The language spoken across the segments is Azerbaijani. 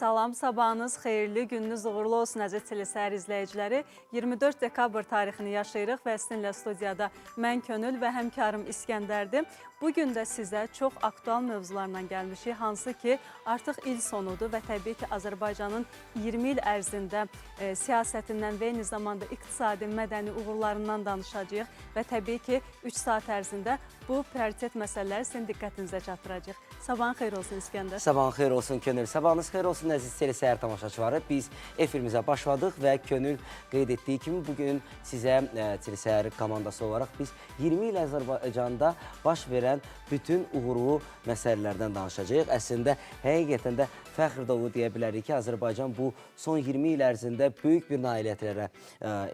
Salam, sabahınız xeyirli, gününüz uğurlu olsun əziz telesəhər izləyiciləri. 24 dekabr tarixini yaşayırıq və sizinlə studiyada mən Könül və həmkarım İskəndərdir. Bugün də sizə çox aktual mövzularla gəlmişik, hansı ki artıq il sonudur və təbii ki Azərbaycanın 20 il ərzində siyasətindən və eyni zamanda iqtisadi, mədəni uğurlarından danışacağıq və təbii ki 3 saat ərzində bu prioritet məsələləri sizin diqqətinizə çatdıracağıq. Sabahın xeyir olsun İskəndər. Sabahın xeyir olsun Könül. Sabahınız xeyir olsun əziz telesəhər tamaşaçıları. Biz efirimizə başladıq və Könül qeyd etdiyi kimi bugün sizə telesəhər komandası olaraq biz 20 il Azərbaycanda baş verən bütün uğurlu məsələlərdən danışacağıq. Əslində, həqiqətən də fəxr dolu deyə bilərik ki, Azərbaycan bu son 20 il ərzində böyük bir nailiyyətlərə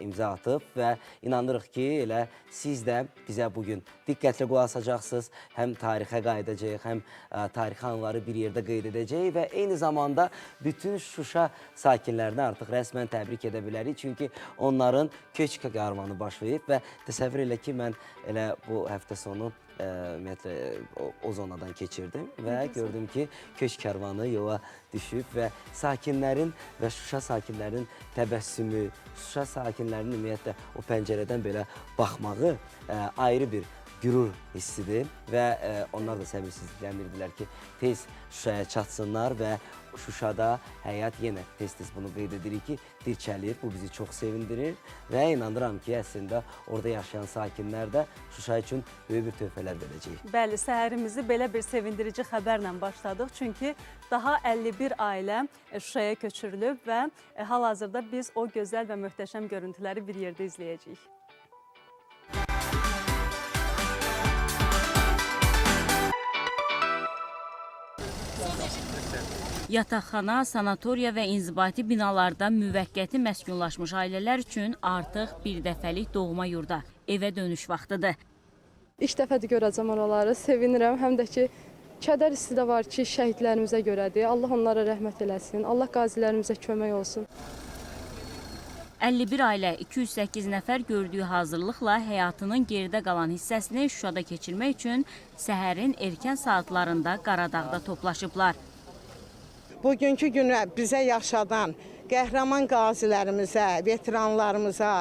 imza atıb və inanırıq ki, elə siz də bizə bugün diqqətli qulaq asacaqsınız. Həm tarixə qayıdacağıq, həm tarixi anları bir yerdə qeyd edəcəyik və eyni zamanda bütün Şuşa sakinlərini artıq rəsmən təbrik edə bilərik. Çünki onların köçk qarmanı baş verib və təsəvvür elə ki, mən elə bu həftə sonu o zonadan keçirdim və gördüm ki, köçk karvanı yola düşüb və sakinlərin və Şuşa sakinlərinin təbəssümü, Şuşa sakinlərinin ümumiyyətlə o pəncərədən belə baxmağı ayrı bir qürur hissidir və onlar da səbirsizliklənirdilər ki, tez Şuşaya çatsınlar və Şuşada həyat yenə tez-tez bunu qeyd edirik ki, dirçəlir. Bu bizi çox sevindirir və inanıram ki, əslində orada yaşayan sakinlər də Şuşa üçün böyük bir töhfələr verəcək. Bəli, səhərimizi belə bir sevindirici xəbərlə başladıq. Çünki daha 51 ailə Şuşaya köçürülüb və hal-hazırda biz o gözəl və möhtəşəm görüntüləri bir yerdə izləyəcəyik. Yataqxana, sanatoriya və inzibati binalarda müvəqqəti məskunlaşmış ailələr üçün artıq bir dəfəlik doğma yurda, evə dönüş vaxtıdır. İlk dəfədir görəcəm oraları, sevinirəm. Həm də ki, kədər hissi də var ki, şəhidlərimizə görədir. Allah onlara rəhmət eləsin, Allah qazilərimizə kömək olsun. 51 ailə 208 nəfər gördüyü hazırlıqla həyatının geridə qalan hissəsini Şuşada keçirmək üçün səhərin erkən saatlarında Qaradağda toplaşıblar. Bugünkü günü bizə yaşadan qəhrəman qazilərimizə, veteranlarımıza,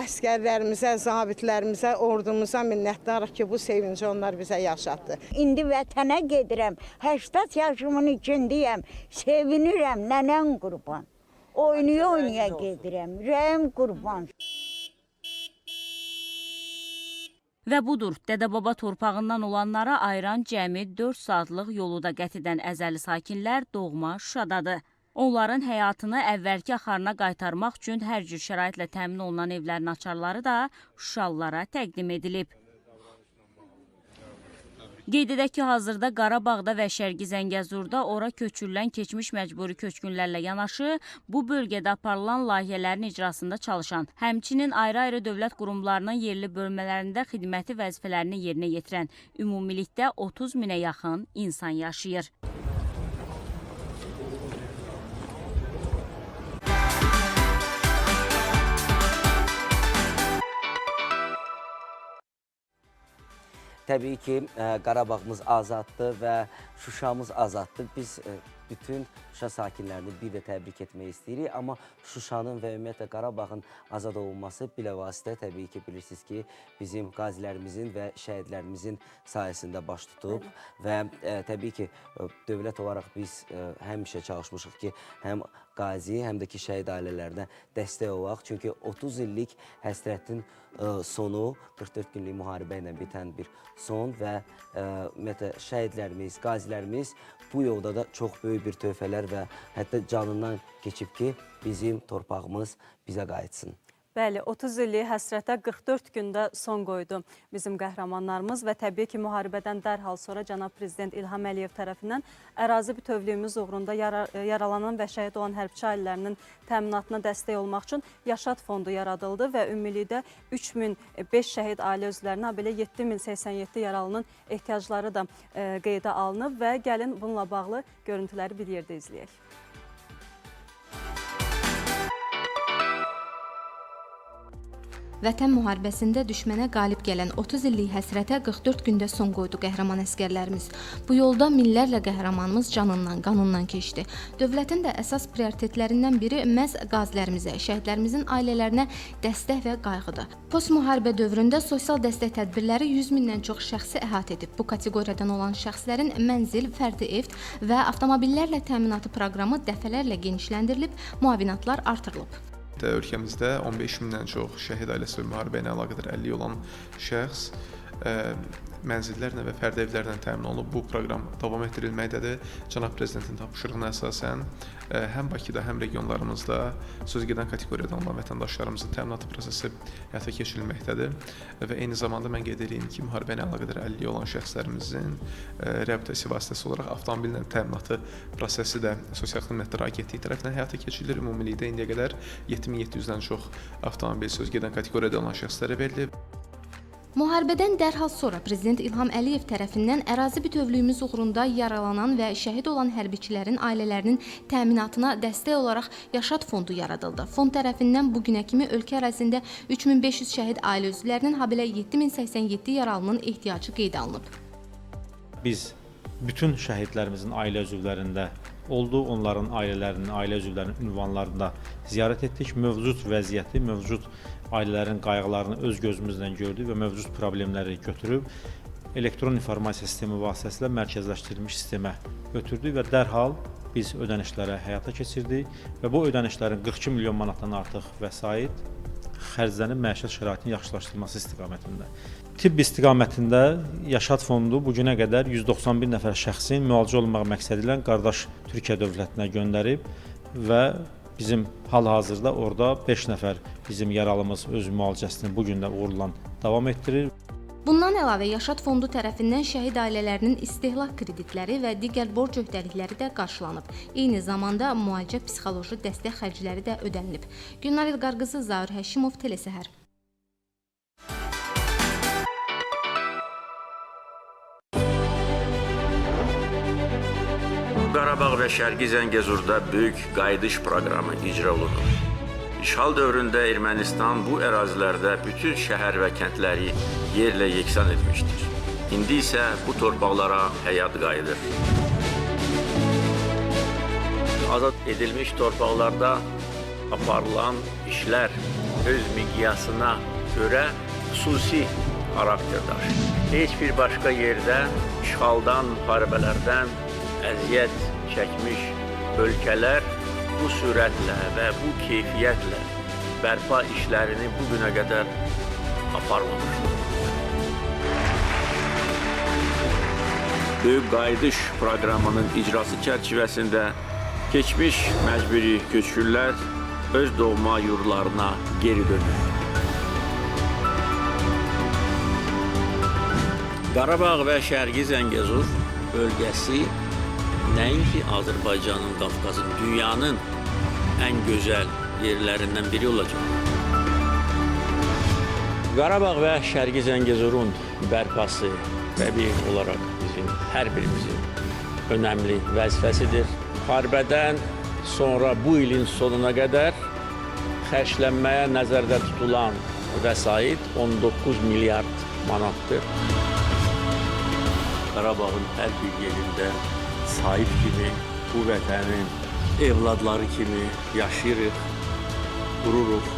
əskərlərimizə, zabitlərimizə, ordumuza minnətdarıq ki, bu sevinci onlar bizə yaşatdı. İndi vətənə gedirəm, 80 yaşımın içindəyəm, sevinirəm, nənəm qurban. Oynaya gedirəm, ürəyim qurban. Və budur, Dədə-baba torpağından olanlara ayıran cəmi 4 saatlıq yolu da qət edən əzəli sakinlər doğma Şuşadadır. Onların həyatını əvvəlki axarına qaytarmaq üçün hər cür şəraitlə təmin olunan evlərin açarları da Şuşalılara təqdim edilib. Qeyd edək ki, hazırda Qarabağda və Şərqi Zəngəzurda ora köçürülən keçmiş məcburi köçkünlərlə yanaşı, bu bölgədə aparılan layihələrin icrasında çalışan, həmçinin ayrı-ayrı dövlət qurumlarının yerli bölmələrində xidməti vəzifələrini yerinə yetirən ümumilikdə 30 minə yaxın insan yaşayır. Təbii ki, Qarabağımız azaddır və Şuşamız azaddır. Biz bütün Şuşa sakinlərini bir də təbrik etmək istəyirik. Amma Şuşanın və ümumiyyətlə Qarabağın azad olunması biləvasitə təbii ki, bilirsiniz ki, bizim qazilərimizin və şəhidlərimizin sayəsində baş tutub. Və təbii ki, dövlət olaraq biz həmişə çalışmışıq ki, həm qazi, həm də ki, şəhid ailələrinə dəstək olaq. Çünki 30 illik həsrətin sonu, 44 günlük müharibə ilə bitən bir son və şəhidlərimiz, qazilərimiz bu yolda da çox böyük bir töhfələr və hətta canından keçib ki, bizim torpağımız bizə qayıtsın. Bəli, 30 illik həsrətə 44 gündə son qoydu bizim qəhrəmanlarımız və təbii ki, müharibədən dərhal sonra cənab Prezident İlham Əliyev tərəfindən ərazi bütövlüyümüz uğrunda yaralanan və şəhid olan hərbçi ailələrinin təminatına dəstək olmaq üçün Yaşad fondu yaradıldı və ümumilikdə 3005 şəhid ailə üzvlərinə, belə 7087 yaralının ehtiyacları da qeydə alınıb və gəlin bununla bağlı görüntüləri bir yerdə izləyək. Vətən müharibəsində düşmənə qalib gələn 30 illik həsrətə 44 gündə son qoydu qəhrəman əsgərlərimiz. Bu yolda minlərlə qəhrəmanımız canından, qanından keçdi. Dövlətin də əsas prioritetlərindən biri məhz qazilərimizə, şəhidlərimizin ailələrinə dəstək və qayğıdır. Postmüharibə dövründə sosial dəstək tədbirləri 100 mindən çox şəxsi əhatə edib. Bu kateqoriyadan olan şəxslərin mənzil, fərdi ev və avtomobillərlə təminatı proqramı dəfələrlə genişləndirilib, müavinatlar artırılıb. Ölkəmizdə 15 mindən çox şəhid ailəsi və müharibə ilə əlaqədar əlilliyi olan şəxs mənzillərlə və fərdi evlərlə təmin olunub. Bu proqram davam etdirilməkdədir. Cənab Prezidentin tapşırığına əsasən həm Bakıda, həm regionlarımızda sözügedən kateqoriyadan olan vətəndaşlarımızın təminatı prosesi həyata keçirilməkdədir. Və eyni zamanda mən qeyd edeyim ki, müharibə ilə əlaqədar əlilliyi olan şəxslərimizin reabilitasiya vasitəsi olaraq avtomobillə təminatı prosesi də Sosial Xidmətlər Agentliyi tərəfindən həyata keçirilir. Ümumilikdə indiyə qədər 7700-dən çox avtomobil sözügedən kateqoriyada olan şəxslərə verilib. Müharibədən dərhal sonra Prezident İlham Əliyev tərəfindən ərazi bütövlüyümüz uğrunda yaralanan və şəhid olan hərbiçilərin ailələrinin təminatına dəstək olaraq Yaşad Fondu yaradıldı. Fond tərəfindən bu günə kimi ölkə ərazisində 3500 şəhid ailə üzvlərinin, habelə 7087 yaralının ehtiyacı qeydə alınıb. Biz bütün şəhidlərimizin ailə üzvlərində oldu, onların ailələrinin, ailə üzvlərinin ünvanlarında ziyarət etdik. Mövcud vəziyyəti, mövcud ailələrin qayğılarını öz gözümüzlə gördük və mövcud problemləri götürüb elektron informasiya sistemi vasitəsilə mərkəzləşdirilmiş sistemə ötürdük və dərhal biz ödənişlərə həyata keçirdik və bu ödənişlərin 42 milyon manatdan artıq vəsait xərclənib məişət şəraitinin yaxşılaşdırılması istiqamətində. Tibb istiqamətində Yaşad Fondu bugünə qədər 191 nəfər şəxsin müalicə olunmaq məqsədi ilə qardaş Türkiyə dövlətinə göndərib və bizim hal-hazırda orada 5 nəfər bizim yaralımız öz müalicəsini bu gün də uğurla davam etdirir. Bundan əlavə Yaşad Fondu tərəfindən şəhid ailələrinin istehlak kreditləri və digər borc öhdəlikləri də qarşılanıb. Eyni zamanda müalicə psixoloji dəstək xərcləri də ödənilib. Gülnar İlqarqızı, Zaur Həşimov, Telesəhər. Qarabağ və Şərqi Zəngəzurda böyük qayıdış proqramı icra olunur. İşğal dövründə Ermənistan bu ərazilərdə bütün şəhər və kəndləri yerlə yeksan etmişdir. İndi isə bu torpaqlara həyat qayıdır. Azad edilmiş torpaqlarda aparılan işlər öz miqyasına görə xüsusi xarakter daşıyır. Heç bir başqa yerdə işğaldan, müharibələrdən əziyyət çəkmiş ölkələr bu sürətlə və bu keyfiyyətlə bərpa işlərini bugünə qədər aparmamışdır. Böyük qayıdış proqramının icrası çərçivəsində keçmiş məcburi köçkünlər öz doğma yurdlarına geri dönür. Qarabağ və Şərqi Zəngəzur bölgəsi nəinki Azərbaycanın, Qafqazın, dünyanın ən gözəl yerlərindən biri olacaq. Qarabağ və Şərqi Zəngəzurun bərpası təbii olaraq bizim hər birimizin önəmli vəzifəsidir. Müharibədən sonra bu ilin sonuna qədər xərclənməyə nəzərdə tutulan vəsait 19 milyard manatdır. Qarabağın hər bir yerində sahib kimi, bu vətənin evladları kimi yaşayırıq, dururuq,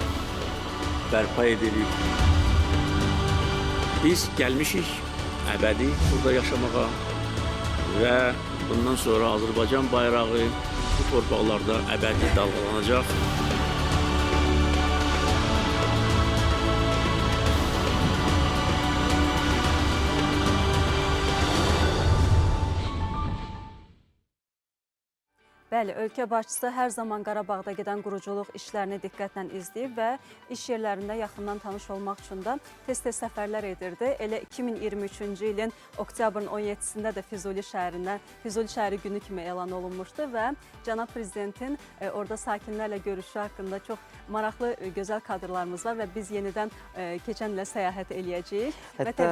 bərpa edirik. Biz gəlmişik əbədi burada yaşamağa və bundan sonra Azərbaycan bayrağı bu torpaqlarda əbədi dalgalanacaq. Bəli, ölkə başçısı hər zaman Qarabağda gedən quruculuq işlərini diqqətlə izləyib və iş yerlərində yaxından tanış olmaq üçün də tez-tez səfərlər edirdi. Elə 2023-cü ilin oktyabrın 17-sində də Füzuli şəhəri günü kimi elan olunmuşdu və Cənab Prezidentin orada sakinlərlə görüşü haqqında çox maraqlı, gözəl kadrlarımız var və biz yenidən keçən ilə səyahət eləyəcəyik. Hətta,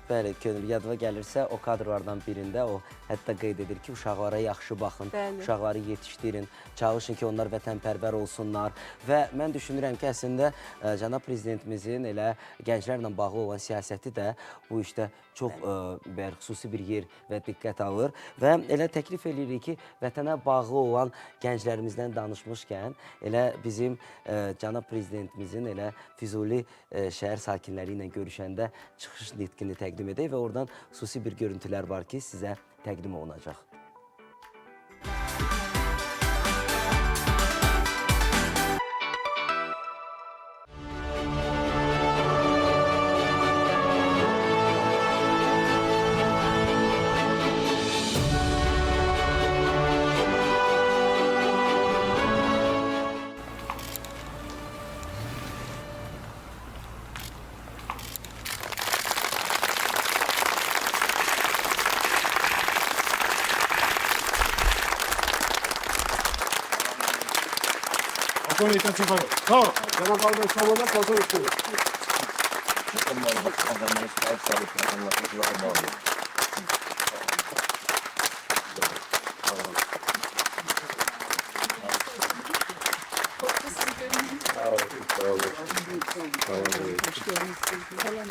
bəli, yadıma gəlirsə, o kadrlardan birində o hətta qeyd edir ki, uşaqlara yaxşı baxın, uşaqları yetişdirin, çalışın ki onlar vətənpərvər olsunlar və mən düşünürəm ki, əslində cənab prezidentimizin elə gənclərlə bağlı olan siyasəti də bu işdə çox xüsusi bir yer və diqqət alır və elə təklif edirik ki, vətənə bağlı olan gənclərimizdən danışmışkən elə bizim cənab prezidentimizin elə Füzuli şəhər sakinləri ilə görüşəndə çıxış nitqini təqdim edək və oradan xüsusi bir görüntülər var ki, sizə təqdim olunacaq.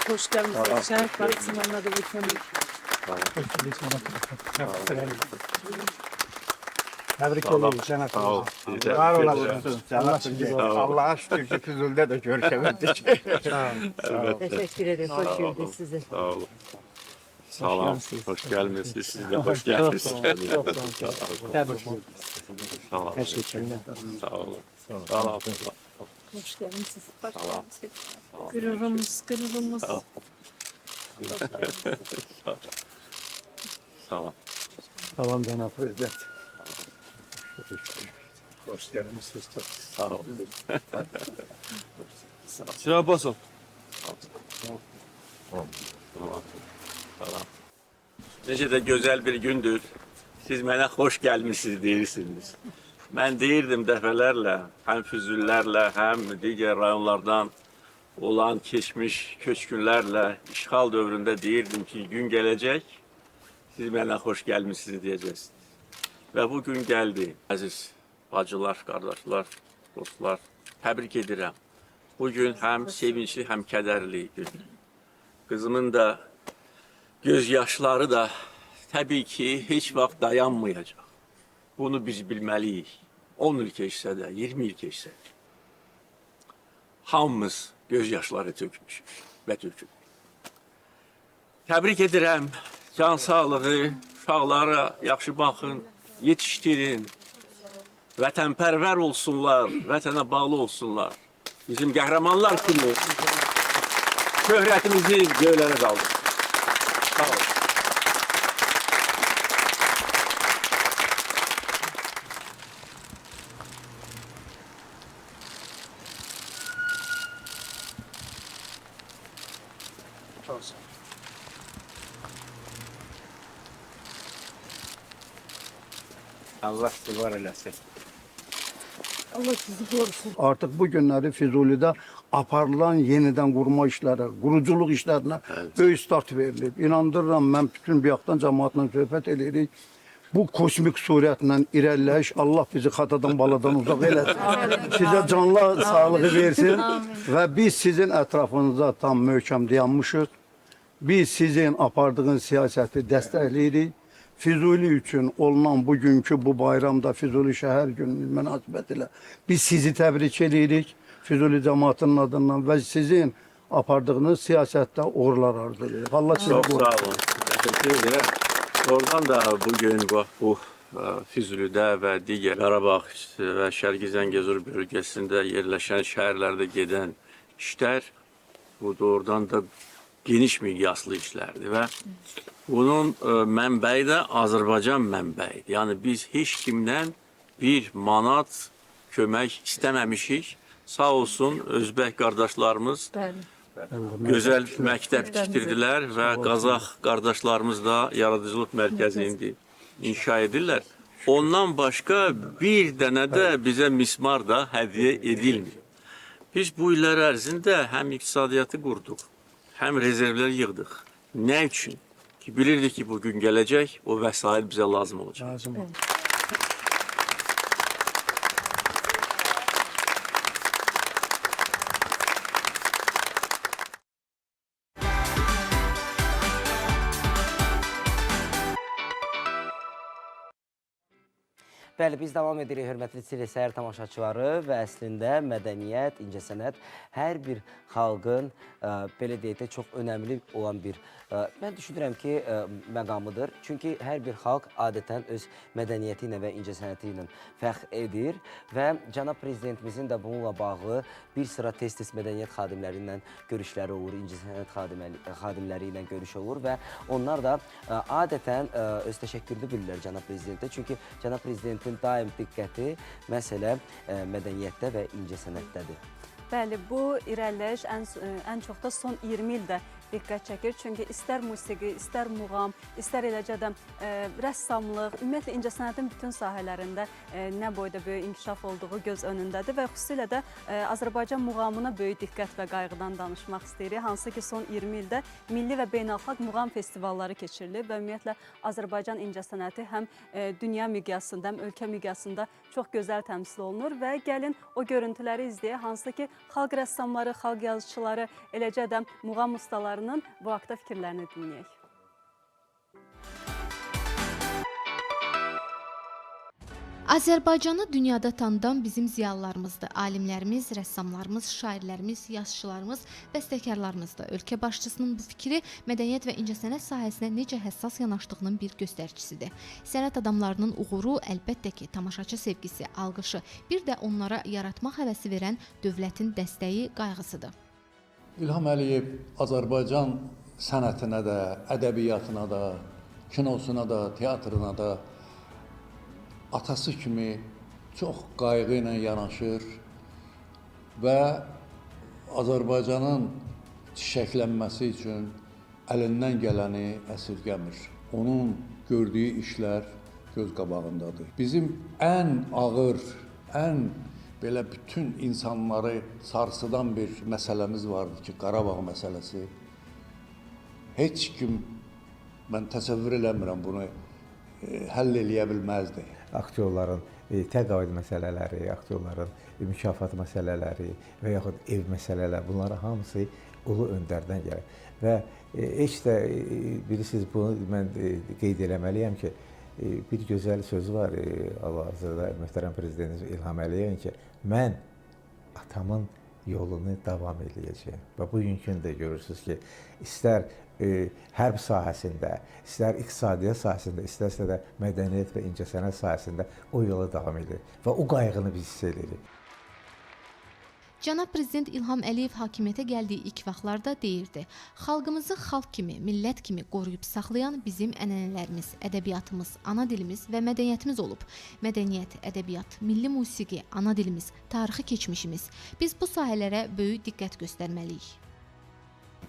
Hoş geldiniz. Şeref Partisi'nin anladığı ülkenin. Tebrik ederim Cenab-ı Sağ ol. Var olasın. Allah'a şükür ki Füzul'da da görüşemedik. Teşekkür ederim. Hoş geldiniz size. Sağ olun. Sağ olun. Hoş gelmişsiniz. Siz de hoş geldiniz. Sağ olun. Teşekkürler. Sağ olun. Sağ olun. Hoş geldiniz. Gururumuz. Sağ olun. Tamam Cenab-ı Prezident. Hoş geldiniz. Sağ olun. Şuraya basın. Necə də gözəl bir gündür. Siz mənə xoş gəlmişsiniz deyirsiniz. Mən deyirdim dəfələrlə, həm Füzullərlə, həm digər rayonlardan olan keçmiş köçkünlərlə işğal dövründə deyirdim ki, gün gələcək, siz mənə xoş gəlmişsiniz deyəcəksiniz. Və bu gün gəldi. Əziz bacılar, qardaşlar, dostlar, təbrik edirəm. Bugün həm sevinçli, həm kədərli gün. Qızımın da göz yaşları da təbii ki, heç vaxt dayanmayacaq. Bunu biz bilməliyik. 10 il keçsə də, 20 il keçsə də. Hamımız göz yaşları tökmüşük və tökülür. Təbrik edirəm. Can sağlığı, uşaqlara yaxşı baxın, yetişdirin. Vətənpərvər olsunlar, vətənə bağlı olsunlar. Bizim qəhrəmanlar kimi şöhrətimizi göylərə qaldır. Sağ olun. Allah sizi var eləsin. Allah sizi korusun. Artık bu günləri Füzulidə aparılan yenidən qurma işləri, quruculuq işlərinə böyük start verilib. İnandırıram, mən bütün biaqdan cəmaatla söhbət edirik. Bu kosmik surətlə irəliləyiş Allah bizi xatadan baladan uzaq eləsin. Sizə canlı sağlığı versin və biz sizin ətrafınıza tam möhkəm dayanmışıq. Biz sizin apardığınız siyasəti dəstəkləyirik. Füzuli üçün olunan bugünkü bu bayramda Füzuli şəhər gününün münasibətilə biz sizi təbrik edirik Füzuli cəmaatının adından və sizin apardığınız siyasətdə uğurlar arzulayırıq. Allah sizi Çok sağ olun. Teşekkür ederim. Oradan da bugün bu Füzulidə və digər Qarabağ və Şərqi Zəngəzur bölgəsində yerləşən şəhərlərdə gedən işlər bu doğrudan da geniş miqyaslı işlərdir və bunun mənbəyi də Azərbaycan mənbəyidir. Yəni biz heç kimdən bir manat kömək istəməmişik. Sağ olsun Özbək qardaşlarımız gözəl məktəb tikdirdilər və Qazax qardaşlarımız da yaradıcılıq mərkəzini inşa edirlər. Ondan başqa bir dənə də bizə mismar da hədiyyə edilmir. Biz bu illər ərzində həm iqtisadiyyatı qurduq, həm rezervlər yığdıq. Nə üçün? Ki bilirdik ki, bugün gələcək, o vəsait bizə lazım olacaq. Bəli, biz davam edirik, hörmətli telesəhər tamaşaçıları və əslində mədəniyyət, incəsənət hər bir xalqın, belə deyək də, çox önəmli olan bir, mən düşünürəm ki, məqamıdır. Çünki hər bir xalq adətən öz mədəniyyəti ilə və incəsənəti ilə fəxr edir və cənab prezidentimizin də bununla bağlı bir sıra tez-tez mədəniyyət xadimləri ilə görüşləri olur, incəsənət xadimləri ilə görüş olur və onlar da adətən öz təşəkkürünü bilirlər cənab prezidentə. Çünki cənab prezidentin daim diqqəti məsələ mədəniyyətdə və incəsənətdədir. Bəli, bu irəliləyiş ən çox da son 20 ildə diqqət çəkir. Çünki istər musiqi, istər muğam, istər eləcə də rəssamlıq, ümumiyyətlə incəsənətin bütün sahələrində nə boyda böyük inkişaf olduğu göz önündədir və xüsusilə də Azərbaycan muğamına böyük diqqət və qayğıdan danışmaq istəyirik. Hansı ki, son 20 ildə milli və beynəlxalq muğam festivalları keçirilir və ümumiyyətlə Azərbaycan incəsənəti həm dünya miqyasında, həm ölkə miqyasında çox gözəl təmsil olunur və gəlin o görüntüləri izləyək. Hansı ki, xalq rəssamları, xalq yazıçıları, eləcə də muğam ustaları bu haqda fikirlərini dinləyək. Azərbaycanı dünyada tanıdan bizim ziyalılarımızdır. Alimlərimiz, rəssamlarımız, şairlərimiz, yazıçılarımız, bəstəkarlarımız da ölkə başçısının bu fikri mədəniyyət və incəsənət sahəsinə necə həssas yanaşdığının bir göstəricisidir. Sənət adamlarının uğuru əlbəttə ki, tamaşaçı sevgisi, alqışı, bir də onlara yaratmaq həvəsi verən dövlətin dəstəyi, qayğısıdır. İlham Əliyev Azərbaycan sənətinə də, ədəbiyyatına da, kinosuna da, teatrına da atası kimi çox qayğı ilə yanaşır və Azərbaycanın çiçəklənməsi üçün əlindən gələni əsirgəmir. Onun gördüyü işlər göz qabağındadır. Bizim ən ağır, ən belə bütün insanları sarsıdan bir məsələmiz vardı ki, Qarabağ məsələsi. Heç kim, mən təsəvvür eləmirəm, bunu həll eləyə bilməzdi. Aktyorların təqaüd məsələləri, aktyorların mükafat məsələləri və yaxud ev məsələləri, bunları hamısı ulu öndərdən gəlir. Və heç də bilirsiniz, bunu mən qeyd eləməliyəm ki, bir gözəl sözü var hal-hazırda möhtərəm prezidentimiz İlham Əliyevin ki, mən atamın yolunu davam edəcəyəm. Və bugünkü də görürsünüz ki, istər hərb sahəsində, istər iqtisadiyyat sahəsində, istərsə də mədəniyyət və incəsənət sahəsində o yola davam edir və o qayğını biz hiss edirik. Cənab Prezident İlham Əliyev hakimiyyətə gəldiyi ilk vaxtlarda deyirdi, xalqımızı xalq kimi, millət kimi qoruyub saxlayan bizim ənənələrimiz, ədəbiyyatımız, ana dilimiz və mədəniyyətimiz olub. Mədəniyyət, ədəbiyyat, milli musiqi, ana dilimiz, tarixi keçmişimiz. Biz bu sahələrə böyük diqqət göstərməliyik.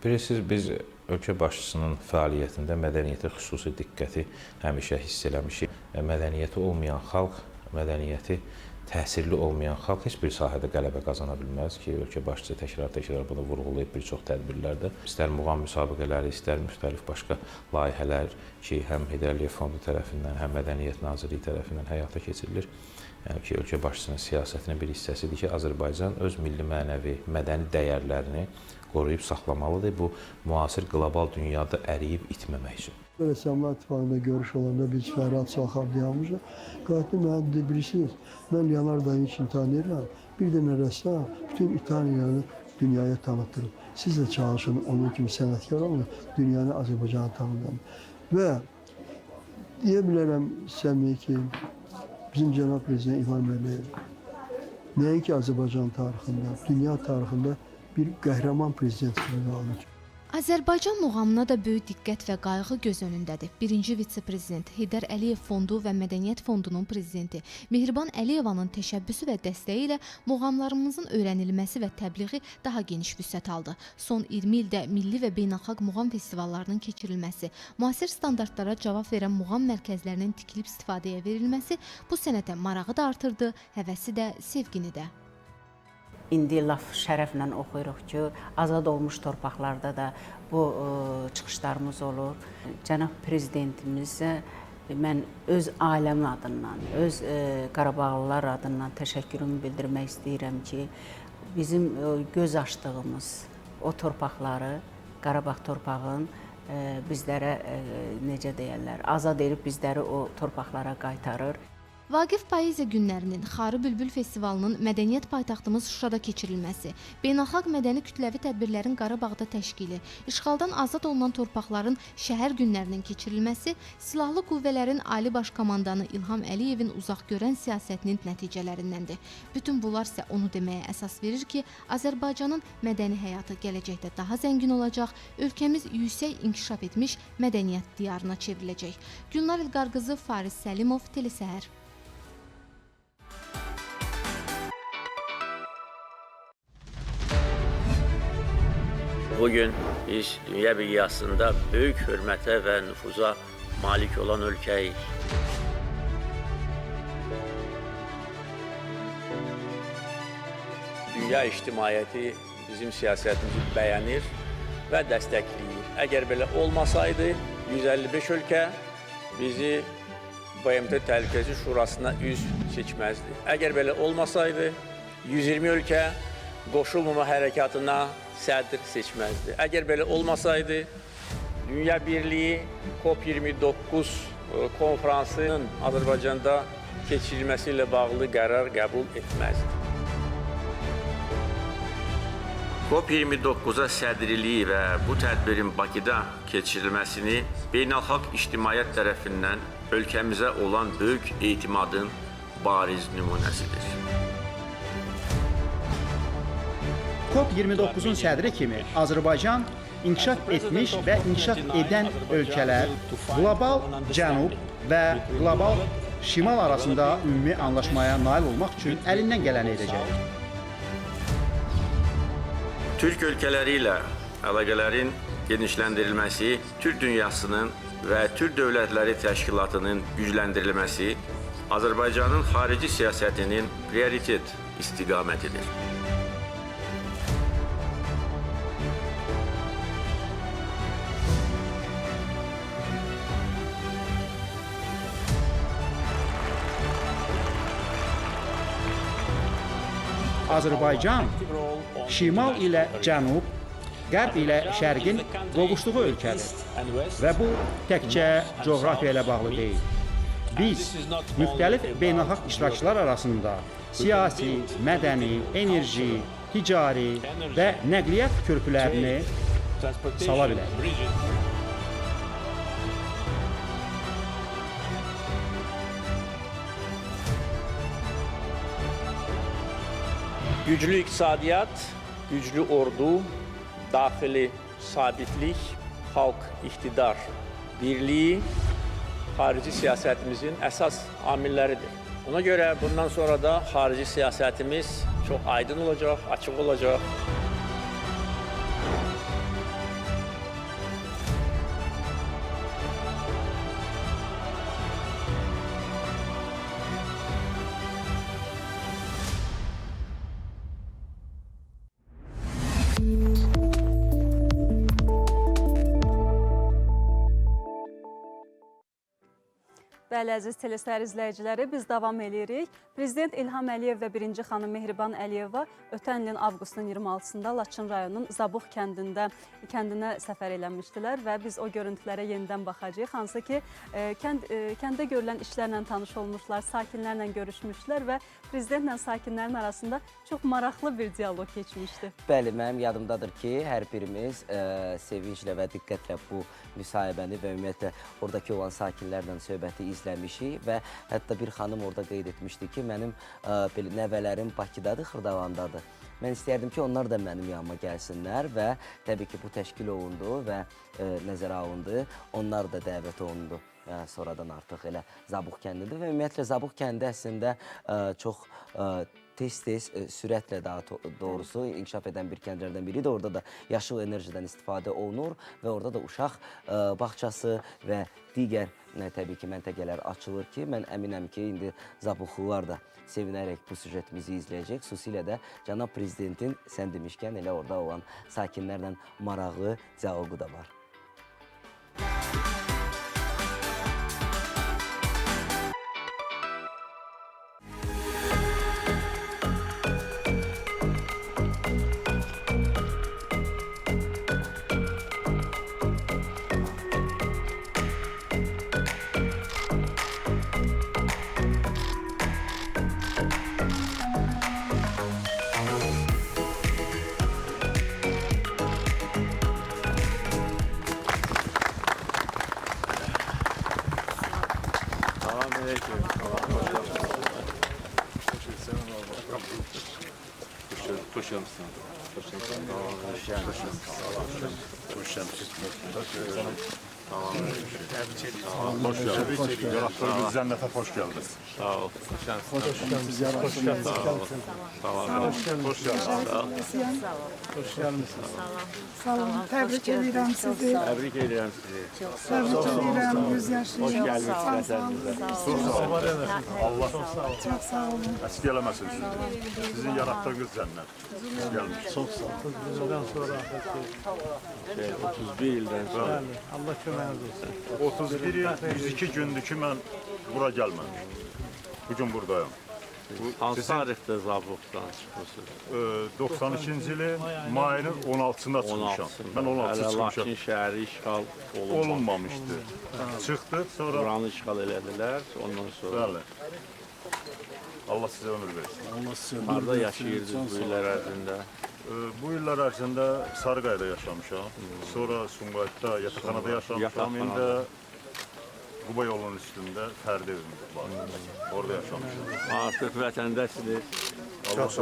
Bilirsiniz, biz ölkə başçısının fəaliyyətində mədəniyyətə xüsusi diqqəti həmişə hiss eləmişik. Mədəniyyəti olmayan xalq, mədəniyyəti təsirli olmayan xalq heç bir sahədə qələbə qazana bilməz ki, ölkə başçısı təkrar bunu vurğulayıb bir çox tədbirlərdə. İstər muğam müsabiqələri, istər müxtəlif başqa layihələr ki, həm Heydər Əliyev Fondu tərəfindən, həm Mədəniyyət Nazirliyi tərəfindən həyata keçirilir. Yəni ki, ölkə başçısının siyasətinin bir hissəsidir ki, Azərbaycan öz milli mənəvi, mədəni dəyərlərini qoruyub saxlamalıdır. Bu, müasir qlobal dünyada əriyib itməmək üçün. Rəssamlar İttifaqında görüş olanda biz Fərhad Salxavliyanımızla qayıtdı, mənə bilirsiniz, mən Leonardo da Vinci tanıyıram, bir dənə rəssam bütün İtaliyanı dünyaya tanıtırım. Siz də çalışın, onun kimi sənətkar olun, dünyanı Azərbaycanı tanıdın. Və deyə bilərəm səmimi ki, bizim cənab prezident İlham Əliyev nəinki Azərbaycan tarixində, dünya tarixində bir qəhrəman prezident kimi alınır. Azərbaycan muğamına da böyük diqqət və qayğı göz önündədir. Birinci vitse-prezident Heydər Əliyev Fondu və Mədəniyyət Fondunun prezidenti Mehriban Əliyevanın təşəbbüsü və dəstəyi ilə muğamlarımızın öyrənilməsi və təbliği daha geniş vüsət aldı. Son 20 ildə milli və beynəlxalq muğam festivallarının keçirilməsi, müasir standartlara cavab verən muğam mərkəzlərinin tikilib istifadəyə verilməsi bu sənətə marağı da artırdı, həvəsi də, sevgini də. İndi laf şərəflə oxuyuruq ki, azad olmuş torpaqlarda da bu çıxışlarımız olur. Cənab prezidentimizə mən öz ailəmin adından, öz Qarabağlılar adından təşəkkürümü bildirmək istəyirəm ki, bizim göz açdığımız o torpaqları, Qarabağ torpağın bizlərə necə deyərlər, azad edib bizləri o torpaqlara qaytarır. Vaqif Poeziya günlərinin, Xarı Bülbül festivalının mədəniyyət paytaxtımız Şuşada keçirilməsi, beynəlxalq mədəni kütləvi tədbirlərin Qarabağda təşkili, işğaldan azad olunan torpaqların şəhər günlərinin keçirilməsi, silahlı qüvvələrin Ali Baş Komandanı İlham Əliyevin uzaqgörən siyasətinin nəticələrindəndir. Bütün bunlar isə onu deməyə əsas verir ki, Azərbaycanın mədəni həyatı gələcəkdə daha zəngin olacaq, ölkəmiz yüksək inkişaf etmiş mədəniyyət diyarına çevriləcək. Gülnar İlqar qızı, Faris Səlimov, Telesəhər. Bugün biz dünya miqyasında böyük hörmətə və nüfuza malik olan ölkəyik. Dünya ictimaiyyəti bizim siyasətimizi bəyənir və dəstəkləyir. Əgər belə olmasaydı, 155 ölkə bizi BMT Təhlükəsizlik Şurasına üzv seçməzdi. Əgər belə olmasaydı, 120 ölkə qoşulmama hərəkatına sədr seçməzdi. Əgər belə olmasaydı, Dünya Birliyi COP29 konferansının Azərbaycanda keçirilməsi ilə bağlı qərar qəbul etməzdi. COP29-a sədriliyi və bu tədbirin Bakıda keçirilməsini beynəlxalq ictimaiyyət tərəfindən ölkəmizə olan böyük etimadın bariz nümunəsidir. COP29-un sədri kimi Azərbaycan inkişaf etmiş və inkişaf edən ölkələr qlobal cənub və qlobal şimal arasında ümumi anlaşmaya nail olmaq üçün əlindən gələni edəcək. Türk ölkələri ilə əlaqələrin genişləndirilməsi, Türk dünyasının və Türk Dövlətləri Təşkilatının gücləndirilməsi Azərbaycanın xarici siyasətinin prioritet istiqamətidir. Azərbaycan şimal ilə cənub, qərb ilə şərqin qovuşduğu ölkədir və bu təkcə coğrafiya ilə bağlı deyil. Biz müxtəlif beynəlxalq iştirakçılar arasında siyasi, mədəni, enerji, ticari və nəqliyyat körpülərini sala bilərik. Güclü iqtisadiyyat, güclü ordu, daxili sabitlik, xalq iqtidar birliyi xarici siyasətimizin əsas amilləridir. Ona görə bundan sonra da xarici siyasətimiz çox aydın olacaq, açıq olacaq. Bəli, əziz telesəhər izləyiciləri, biz davam edirik. Prezident İlham Əliyev və birinci xanım Mehriban Əliyeva ötən ilin avqustun 26-sında Laçın rayonunun Zabux kəndinə səfər eləmişdilər və biz o görüntülərə yenidən baxacağıq. Hansı ki, kəndə görülən işlərlə tanış olmuşlar, sakinlərlə görüşmüşlər və prezidentlə sakinlərin arasında çox maraqlı bir diyaloq keçmişdi. Bəli, mənim yadımdadır ki, hər birimiz sevinclə və diqqətlə bu müsahibəni və ümumiyyətlə oradakı olan sakinlərlə söhbəti izləmişik və hətta bir xanım orada qeyd etmişdi ki, mənim nəvələrim Bakıdadır, Xırdavandadır. Mən istəyərdim ki, onlar da mənim yanıma gəlsinlər və təbii ki, bu təşkil olundu və nəzərə alındı. Onlar da dəvət olundu. Sonradan artıq elə Zabux kəndidir və ümumiyyətlə Zabux kəndi əslində çox tez-tez sürətlə daha doğrusu inkişaf edən bir kəndlərdən biridir. Orada da yaşıl enerjiden istifadə olunur və orada da uşaq bağçası və digər təbii ki, məntəqələr açılır ki, mən əminəm ki, indi Zabuxlular da sevinərək bu süjetimizi izləyəcək. Xüsusilə də Cənab Prezidentin sən demişkən elə orada olan sakinlərlə marağı, dialoqu da var. Hoş gelmişsin. Hoş gelmişsin. Hoş gelmişsin. Hoş gelmişsin. Hoş geldiniz. Yaratlarımız cennete hoş geldiniz. Sağ ol. Hoş geldiniz. Hoş geldiniz. Hoş geldiniz. Sağ olun. Hoş geldiniz. Hoş geldiniz. Sağ olun. Tebrik ederim sizi. Tebrik ederim sizi. Tebrik ederim. Yüz yaşlı. Hoş geldiniz. Çok sağ olun. Çok sağ olun. Allah Çok sağ olun. eski eləməsin sizi. Sizin yarattığınız cennet. Hoş gelmiş. Çok sağ olun. Bizden sonra 31 ildən sonra. Allah köməyiniz olsun. 31 il, 102 gündür ki mən bura gəlməmişim. Bugün buradayım. Hansı tarixdə Zabuqdan çıxmışsınız? 92-ci ilin mayının 16-sında çıxmışam. Mən 16 çıxmışam. Lakin şəhəri işğal olunmamışdı. Çıxdıq, sonra... Buranı işğal elədilər, ondan sonra... Bəli. Allah sizə ömür versin. Allah sizə ömür versin. Harada yaşayırdınız bu illər ərzində? Bu illər ərzində Sarıqayda yaşamışam. Sonra Sumqayıtda, yataqxanada yaşamışam. İndi Quba yolunun üstündə fərdi evimiz var. Orada yaşamışam. Artıq vətəndəsiniz.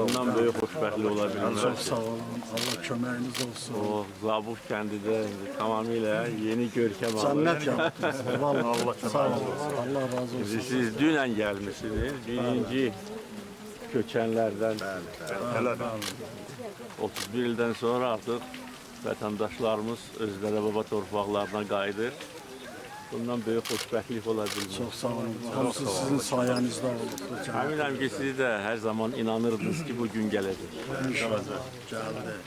Ondan böyük xoşbəxtlik ola bilməz. Çox sağ olun. Allah köməyiniz olsun. O Zabuq kəndidə tamamilə yeni görkəm alır. Cənnət yaptınız. Allah köməyiniz olsun. Allah razı olsun. Siz dünən gəlmişsiniz. Birinci köçənlərdən. Elədir. 31 ildən sonra artıq vətəndaşlarımız öz dədə-baba torpaqlarına qayıdır. Bundan böyük xoşbəxtlik ola bilmir. Çox sağ olun. Hamısı sizin sayənizdə oldu. Əminəm ki, siz də hər zaman inanırdınız ki, bu gün gələcək.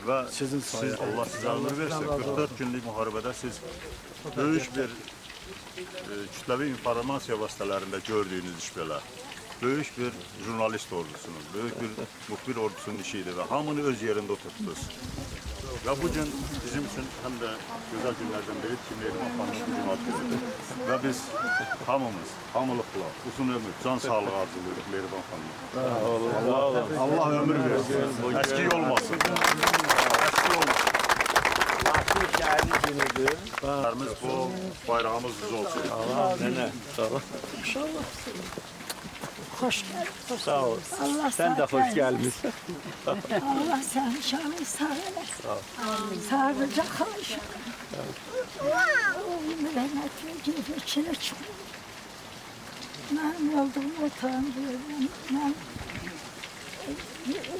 Və siz Allah sizə ömür versin. 44 günlük müharibədə siz böyük bir kütləvi informasiya vasitələrində gördüyünüz iş belə. Böyük bir jurnalist ordusunuz, böyük bir muxbir ordusunun işidir və hamını öz yerində oturtdunuz. Və bugün bizim üçün həm də gözəl günlərdən biri ki, Mehriban xanımın bugün ad günüdür. Və biz hamımız, hamılıqla, uzun ömür, can sağlığı arzulayırıq Mehriban xanımın. Allah ömür versin, əskik olmasın. Əskik olmasın. Lakin şəhərli günüdür. Şəhərimiz bu, bayrağımız düz olsun. Allah, nənə, sağ ol. İnşallah. Hoş geldin. Sağ ol. Allah Sen de hoş gelmişsin. Allah senin şanını sağ eylesin. Sağlıca kalışın. Oğlumu rahmetli gibi içine çıkıyor. Benim olduğum otağım diyorum. Ben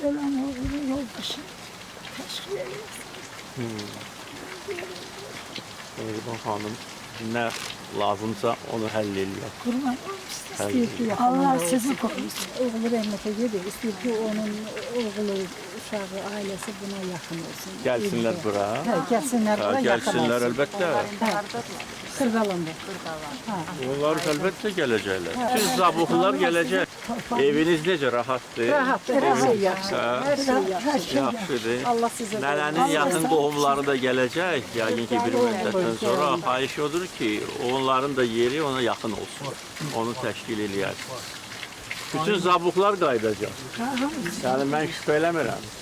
ölen oğlumun yoldaşım. Teşkil eylesin. Mehriban xanım, nə lazımsa onu həll ediyor. Kurban olmuşsun. Allah sizi korusun. Oğlu rəhmətə gedir. İstəyir ki, onun oğlu, uşağı, ailəsi buna yaxın olsun. Gəlsinlər bura. Hə, gəlsinlər bura, yaxın olsun. Gəlsinlər əlbəttə. Qırqalanda. Onlar əlbəttə gələcəklər. Bütün zabuqlar gələcək. Eviniz necə, rahatdır? Rahatdır, hər şey yaxşı. Hər şey yaxşı. Yaxşıdır. Allah sizə Nənənin yaxın qohumları da gələcək. Yəqin ki, bir müddətdən sonra xahiş odur ki, onların da yeri ona yaxın olsun. Onu təşkil eləyərsiniz. Bütün zabuqlar qayıdacaq. Yəni, mən şübhə eləmirəm.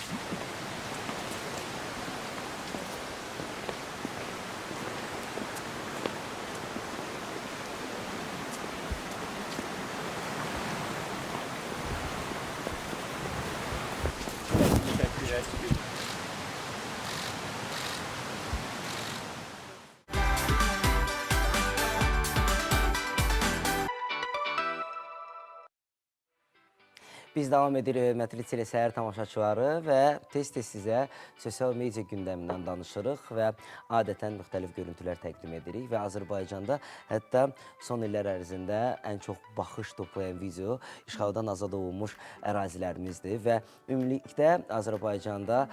Biz davam edirik, hörmətli telesəhər tamaşaçıları və tez-tez sizə sosial media gündəmindən danışırıq və adətən müxtəlif görüntülər təqdim edirik və Azərbaycanda hətta son illər ərzində ən çox baxış toplayan video işğaldan azad olunmuş ərazilərimizdir və ümumilikdə Azərbaycanda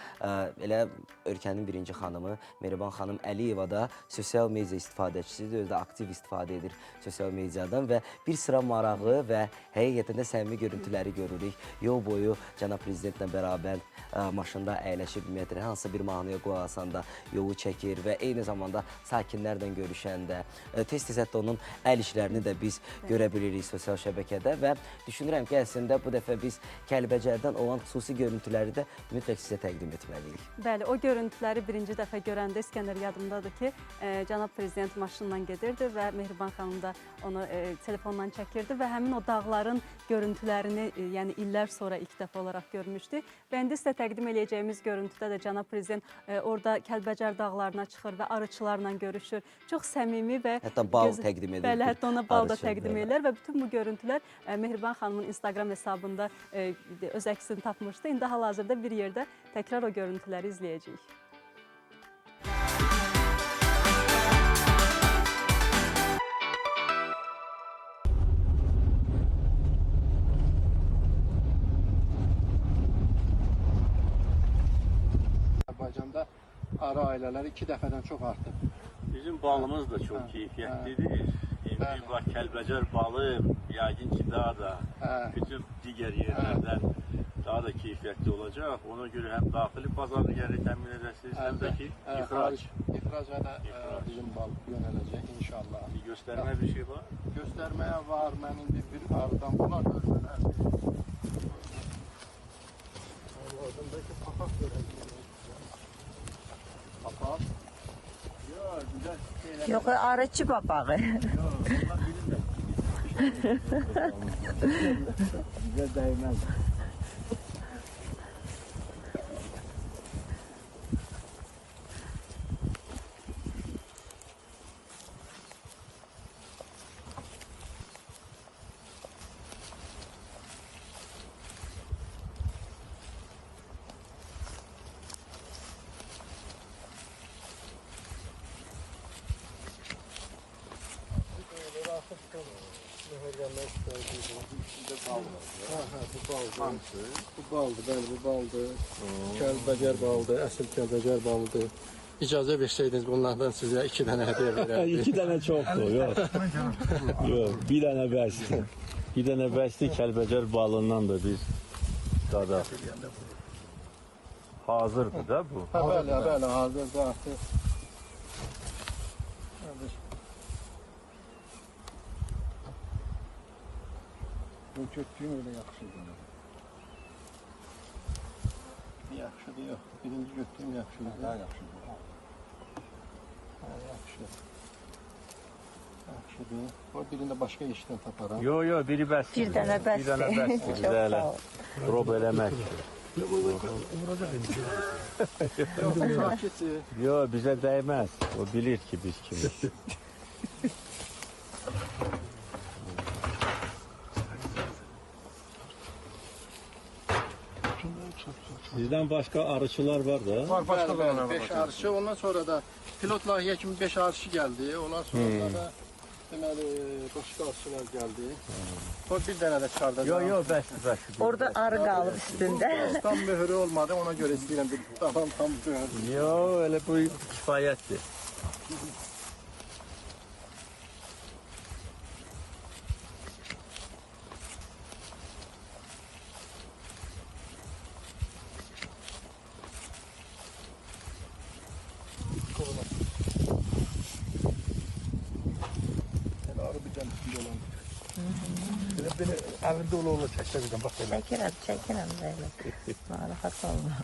elə ölkənin birinci xanımı Mehriban xanım Əliyeva da sosial media istifadəçisidir, özü də aktiv istifadə edir sosial mediadan və bir sıra marağı və həqiqətən də səmimi görüntüləri görürük. Yol boyu cənab prezidentlə bərabər maşında əyləşib, ümumiyyətlə, hansısa bir mahnıya qulaq asanda yolu çəkir və eyni zamanda sakinlərlə görüşəndə tez-tez hətta onun əl işlərini də biz görə bilirik sosial şəbəkədə və düşünürəm ki, əslində bu dəfə biz Kəlbəcərdən olan xüsusi görüntüləri də mütləq sizə təqdim etməliyik. Bəli, o görüntüləri birinci dəfə görəndə İskəndər yadımdadır ki, cənab prezident maşınla gedirdi və Mehriban xanım da onu telefondan çəkirdi və həmin o dağların görüntülərini, yəni illər sonra ilk dəfə olaraq görmüşdük. Və indi sizə təqdim edəcəyimiz görüntüdə də cənab prezident orada Kəlbəcər dağlarına çıxır və arıçılarla görüşür. Çox səmimi və hətta bal təqdim edir. Bəli, hətta ona bal da təqdim edirlər və bütün bu görüntülər Mehriban xanımın Instagram hesabında öz əksini tapmışdı. İndi hal-hazırda bir yerdə təkrar o görüntüləri izləyəcəyik. Azərbaycanda arı ailələri 2 dəfədən çox artıb. Bizim balımız da çox keyfiyyətlidir. İndi bax, Kəlbəcər balı yəqin ki, daha da bütün digər yerlərdən daha da keyfiyyətli olacaq. Ona görə həm daxili bazarı gəlir təmin edəsiniz, həm də ki, ixrac. İxraca da bizim bal yönələcək inşallah. Göstərmə bir şey var? Göstərməyə var. Mən indi bir arıdan bunlar ölmələr. Arılardaki papaq görəcək. Papaq. Yox, arıçı papağı. Bizə dəyməz. Bu baldır, bəli, bu baldır. Kəlbəcər balıdır, əsl Kəlbəcər balıdır. İcazə versəydiniz bunlardan sizə 2 dənə hədiyyə verərdim. 2 dənə çoxdur, yox. Yox, bir dənə bəsdir. Bir dənə bəsdir Kəlbəcər balından da biz dadaq. Hazırdır da bu. Bəli, bəli, hazırdır artıq. Bu kötüyüm öyle yaxşıdır. Yaxşıdır, yox. Birinci götüyüm yaxşıdır. Daha yaxşıdır. Yaxşı. Yaxşıdır. O birində başqa işdən taparam. Yox, yox, biri bəsdir. Bir dənə bəsdir. Bir dənə bəsdir. Çox Bizə elə sağ ol. rob eləmək. Yox, bizə dəyməz. O bilir ki, biz kimi. Bizdən başqa arıçılar var da. Var, başqa var. 5 arıçı. Ondan sonra da pilot layihə kimi 5 arıçı gəldi. Ondan sonra da deməli başqa arıçılar gəldi. O bir dənə də çıxardacaq. Yox, yox, bəsdir. Orada arı qalıb üstündə. Tam möhrü olmadı. Ona görə istəyirəm bir tam möhrü. Yox, elə bu kifayətdir. Beni elinde ola çəkəcəm, bax elə. Çəkirəm belə. Narahat olma.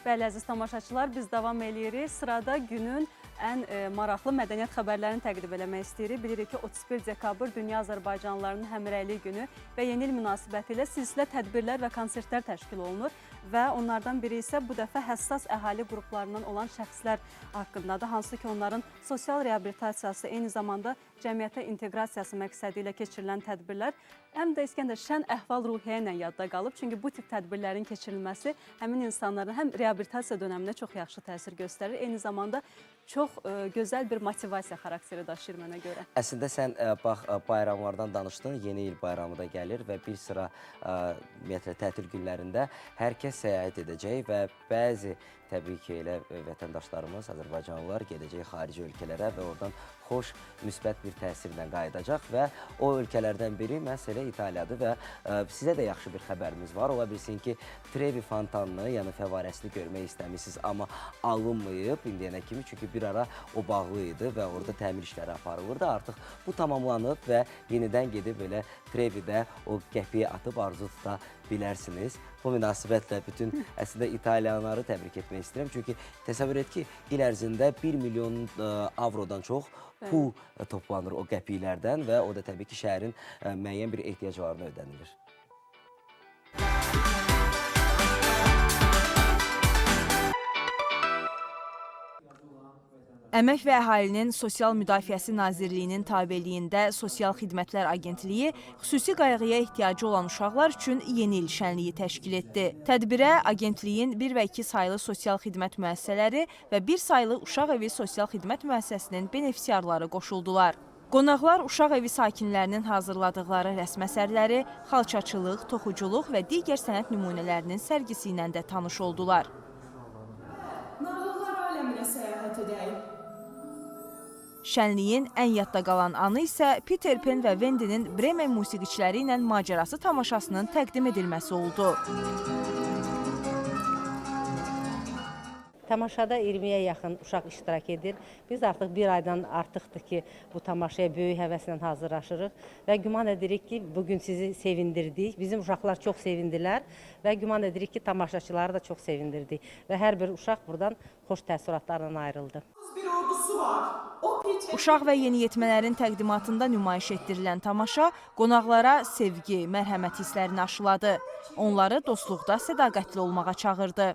Bəli, əziz tamaşaçılar, biz davam edirik. Sırada günün ən maraqlı mədəniyyət xəbərlərini təqdim eləmək istəyirik. Bilirik ki, 31 dekabr Dünya Azərbaycanlılarının Həmrəylik günü və yeni il münasibətilə silsilə tədbirlər və konsertlər təşkil olunur və onlardan biri isə bu dəfə həssas əhali qruplarından olan şəxslər haqqındadır. Hansı ki, onların sosial reabilitasiyası, eyni zamanda cəmiyyətə inteqrasiyası məqsədi ilə keçirilən tədbirlər həm də İskəndər şən əhval-ruhiyyə ilə yadda qalıb. Çünki bu tip tədbirlərin keçirilməsi həmin insanların həm reabilitasiya dönəminə çox yaxşı təsir göstərir, eyni zamanda çox gözəl bir motivasiya xarakteri daşıyır mənə görə. Əslində sən bax bayramlardan danışdın, yeni il bayramı da gəlir və bir sıra ümumiyyətlə tətil günlərində hər kəs səyahət edəcək və bəzi təbii ki, elə vətəndaşlarımız, Azərbaycanlılar gedəcək xarici ölkələrə və oradan xoş, müsbət bir təsirlə qayıdacaq və o ölkələrdən biri məhz elə İtaliyadır və sizə də yaxşı bir xəbərimiz var. Ola bilsin ki, Trevi fontanını, yəni fəvarəsini görmək istəmişsiniz, amma alınmayıb indiyənə kimi, çünki bir ara o bağlı idi və orada təmir işləri aparılırdı. Artıq bu tamamlanıb və yenidən gedib elə Trevidə o qəpiyi atıb arzu tuta bilərsiniz. Bu münasibətlə bütün əslində İtalyanları təbrik etmək istəyirəm. Çünki təsəvvür et ki, il ərzində 1 milyon avrodan çox pul toplanır o qəpiklərdən və o da təbii ki, şəhərin müəyyən bir ehtiyaclarına ödənilir. Əmək və Əhalinin Sosial Müdafiəsi Nazirliyinin tabeliyində Sosial Xidmətlər Agentliyi xüsusi qayğıya ehtiyacı olan uşaqlar üçün yeni il şənliyi təşkil etdi. Tədbirə agentliyin 1 və 2 saylı sosial xidmət müəssisələri və 1 saylı uşaq evi sosial xidmət müəssisəsinin benefisiarları qoşuldular. Qonaqlar uşaq evi sakinlərinin hazırladıqları rəsm əsərləri, xalçaçılıq, toxuculuq və digər sənət nümunələrinin sərgisi ilə də tanış oldular. Nağıllar aləminə səyahət edək. Şənliyin ən yadda qalan anı isə Peter Pan və Wendy'nin Bremen musiqiçiləri ilə macerası tamaşasının təqdim edilməsi oldu. Tamaşada 20-yə yaxın uşaq iştirak edir. Biz artıq bir aydan artıqdır ki, bu tamaşaya böyük həvəslə hazırlaşırıq və güman edirik ki, bugün sizi sevindirdik. Bizim uşaqlar çox sevindilər və güman edirik ki, tamaşaçıları da çox sevindirdik və hər bir uşaq buradan xoş təəssüratlarla ayrıldı. Bir ordusu var. Uşaq və yeniyetmələrin təqdimatında nümayiş etdirilən tamaşa qonaqlara sevgi, mərhəmət hisslərini aşıladı. Onları dostluqda sədaqətli olmağa çağırdı.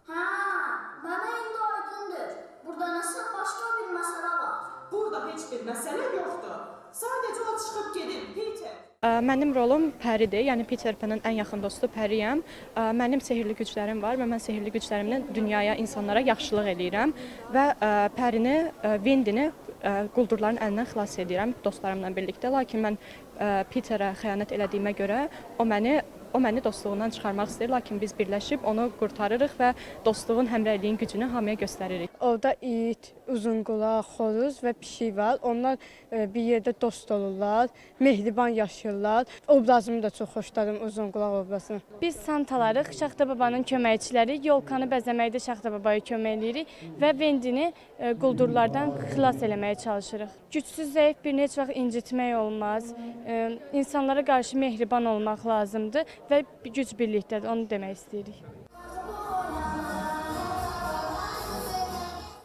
Mənə indi aydındır. Burada nəsə başqa bir məsələ var. Burada heç bir məsələ yoxdur. Sadəcə o çıxıb gedir, Peter. Mənim rolum Pəridir, yəni Peter Pan'ın ən yaxın dostu Pəriyəm. Mənim sehirli güclərim var və mən sehirli güclərimlə dünyaya, insanlara yaxşılıq eləyirəm və Pərini, Wendy'ni quldurların əlindən xilas edirəm dostlarımla birlikdə. Lakin mən Peterə xəyanət elədiyimə görə o məni dostluğundan çıxarmaq istəyir, lakin biz birləşib onu qurtarırıq və dostluğun, həmrəyliyin gücünü hamıya göstəririk. Orada it, uzunqulaq, xoruz və pişik var. Onlar bir yerdə dost olurlar, mehriban yaşayırlar. Obrazımı da çox xoşladım, uzunqulaq obrazını. Biz Santalarıq, Şaxta babanın köməkçiləri, yolkanı bəzəməkdə Şaxta babaya kömək edirik və Wendy'ni quldurlardan xilas eləməyə çalışırıq. Gücsüz, zəif birini heç vaxt incitmək olmaz. İnsanlara qarşı mehriban olmaq lazımdır və güc birlikdədir, onu demək istəyirik.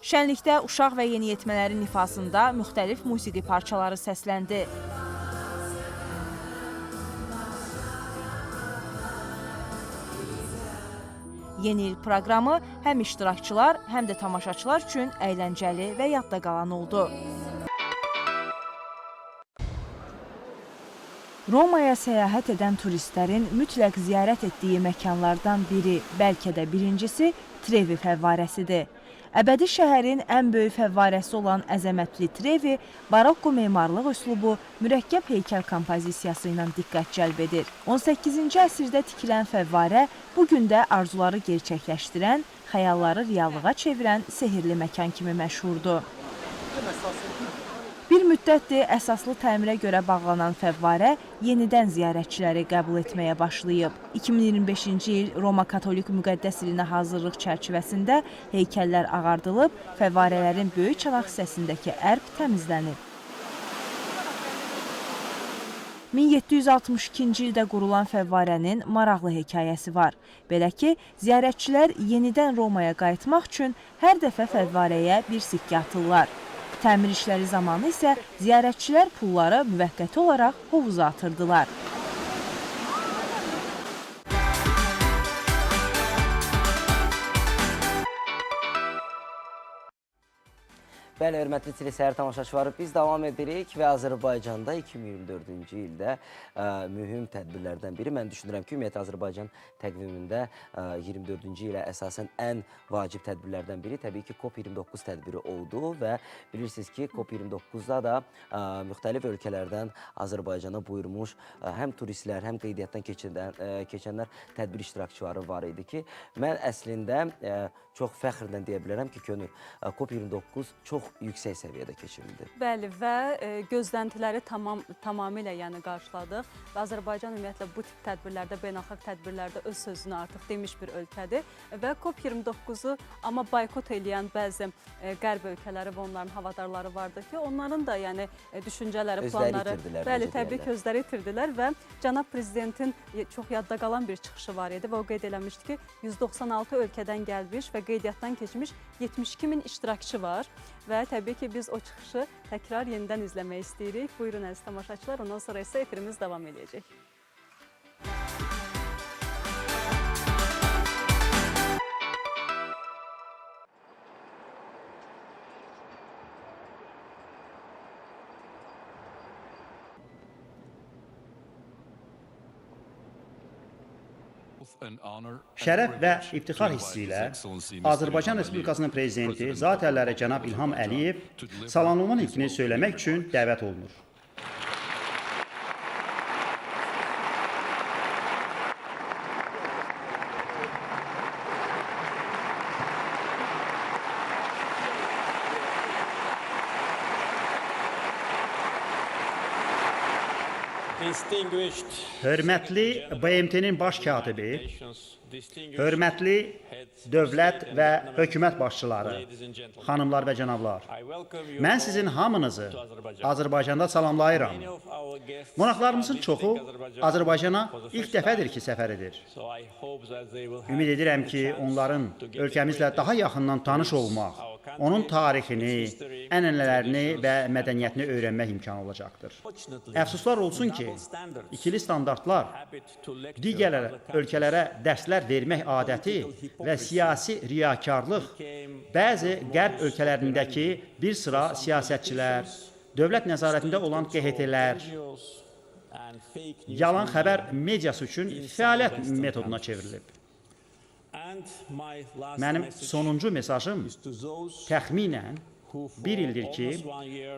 Şənlikdə uşaq və yeniyetmələrin ifasında müxtəlif musiqi parçaları səsləndi. Yeni il proqramı həm iştirakçılar, həm də tamaşaçılar üçün əyləncəli və yadda qalan oldu. Romaya səyahət edən turistlərin mütləq ziyarət etdiyi məkanlardan biri, bəlkə də birincisi Trevi fəvvarəsidir. Əbədi şəhərin ən böyük fəvvarəsi olan əzəmətli Trevi, barokko memarlıq üslubu, mürəkkəb heykəl kompozisiyası ilə diqqət cəlb edir. 18-ci əsrdə tikilən fəvvarə bu gün də arzuları gerçəkləşdirən, xəyalları reallığa çevirən sehirli məkan kimi məşhurdur. Bir müddətdir əsaslı təmirə görə bağlanan fəvvarə yenidən ziyarətçiləri qəbul etməyə başlayıb. 2025-ci il Roma Katolik Müqəddəs ilinə hazırlıq çərçivəsində heykəllər ağardılıb, fəvvarələrin böyük çanaq hissəsindəki ərb təmizlənib. 1762-ci ildə qurulan fəvvarənin maraqlı hekayəsi var. Belə ki, ziyarətçilər yenidən Romaya qayıtmaq üçün hər dəfə fəvvarəyə bir sikkə atırlar. Təmir işləri zamanı isə ziyarətçilər pulları müvəqqəti olaraq hovuza atırdılar. Bəli, hörmətli telesəhər tamaşaçıları, biz davam edirik və Azərbaycanda 2024-cü ildə mühüm tədbirlərdən biri. Mən düşünürəm ki, ümumiyyətlə Azərbaycan təqvimində 24-cü ilə əsasən ən vacib tədbirlərdən biri təbii ki, COP29 tədbiri oldu və bilirsiniz ki, COP29-da da müxtəlif ölkələrdən Azərbaycana buyurmuş həm turistlər, həm qeydiyyatdan keçənlər tədbir iştirakçıları var idi ki, mən əslində çox fəxrlə deyə bilərəm ki, Könül, COP29 çox yüksək səviyyədə keçirildi. Bəli və gözləntiləri tamamilə yəni qarşıladıq və Azərbaycan ümumiyyətlə bu tip tədbirlərdə, beynəlxalq tədbirlərdə öz sözünü artıq demiş bir ölkədir və COP29-u amma boykot eləyən bəzi qərb ölkələri və onların havadarları vardı ki, onların da yəni düşüncələri, planları, bəli, təbii ki, özləri itirdilər və cənab prezidentin çox yadda qalan bir çıxışı var idi və o qeyd eləmişdi ki, 196 ölkədən gəlmiş və qeydiyyatdan keçmiş 72 min iştirakçı var və təbii ki, biz o çıxışı təkrar yenidən izləmək istəyirik. Buyurun əziz tamaşaçılar, ondan sonra isə efirimiz davam edəcək. Şərəf və iftixar hissi ilə Azərbaycan Respublikasının prezidenti zat əlləri cənab İlham Əliyev salamlamanın ilkini söyləmək üçün dəvət olunur. Hörmətli BMT-nin baş katibi, hörmətli dövlət və hökumət başçıları, xanımlar və cənablar, mən sizin hamınızı Azərbaycanda salamlayıram. Qonaqlarımızın çoxu Azərbaycana ilk dəfədir ki, səfər edir. Ümid edirəm ki, onların ölkəmizlə daha yaxından tanış olmaq, onun tarixini, ənənələrini və mədəniyyətini öyrənmək imkanı olacaqdır. Əfsuslar olsun ki, ikili standartlar, digər ölkələrə dərslər vermək adəti və siyasi riyakarlıq bəzi qərb ölkələrindəki bir sıra siyasətçilər, dövlət nəzarətində olan QHT-lər, yalan xəbər mediası üçün fəaliyyət metoduna çevrilib. Mənim sonuncu mesajım təxminən bir ildir ki,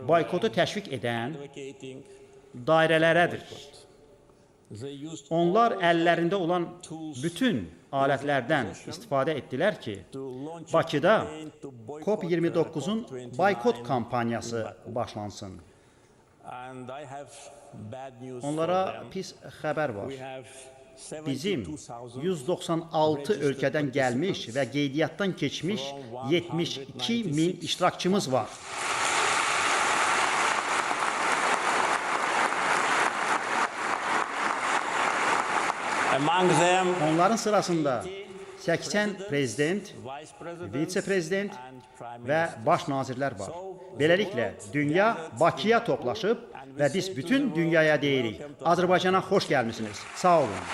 boykotu təşviq edən dairələrədir. Onlar əllərində olan bütün alətlərdən istifadə etdilər ki, Bakıda COP29-un boykot kampaniyası başlansın. Onlara pis xəbər var. Bizim 196 ölkədən gəlmiş və qeydiyyatdan keçmiş 72 min iştirakçımız var. Onların sırasında 80 prezident, vitse-prezident və baş nazirlər var. Beləliklə, dünya Bakıya toplaşıb və biz bütün dünyaya deyirik. Azərbaycana xoş gəlmisiniz. Sağ olun.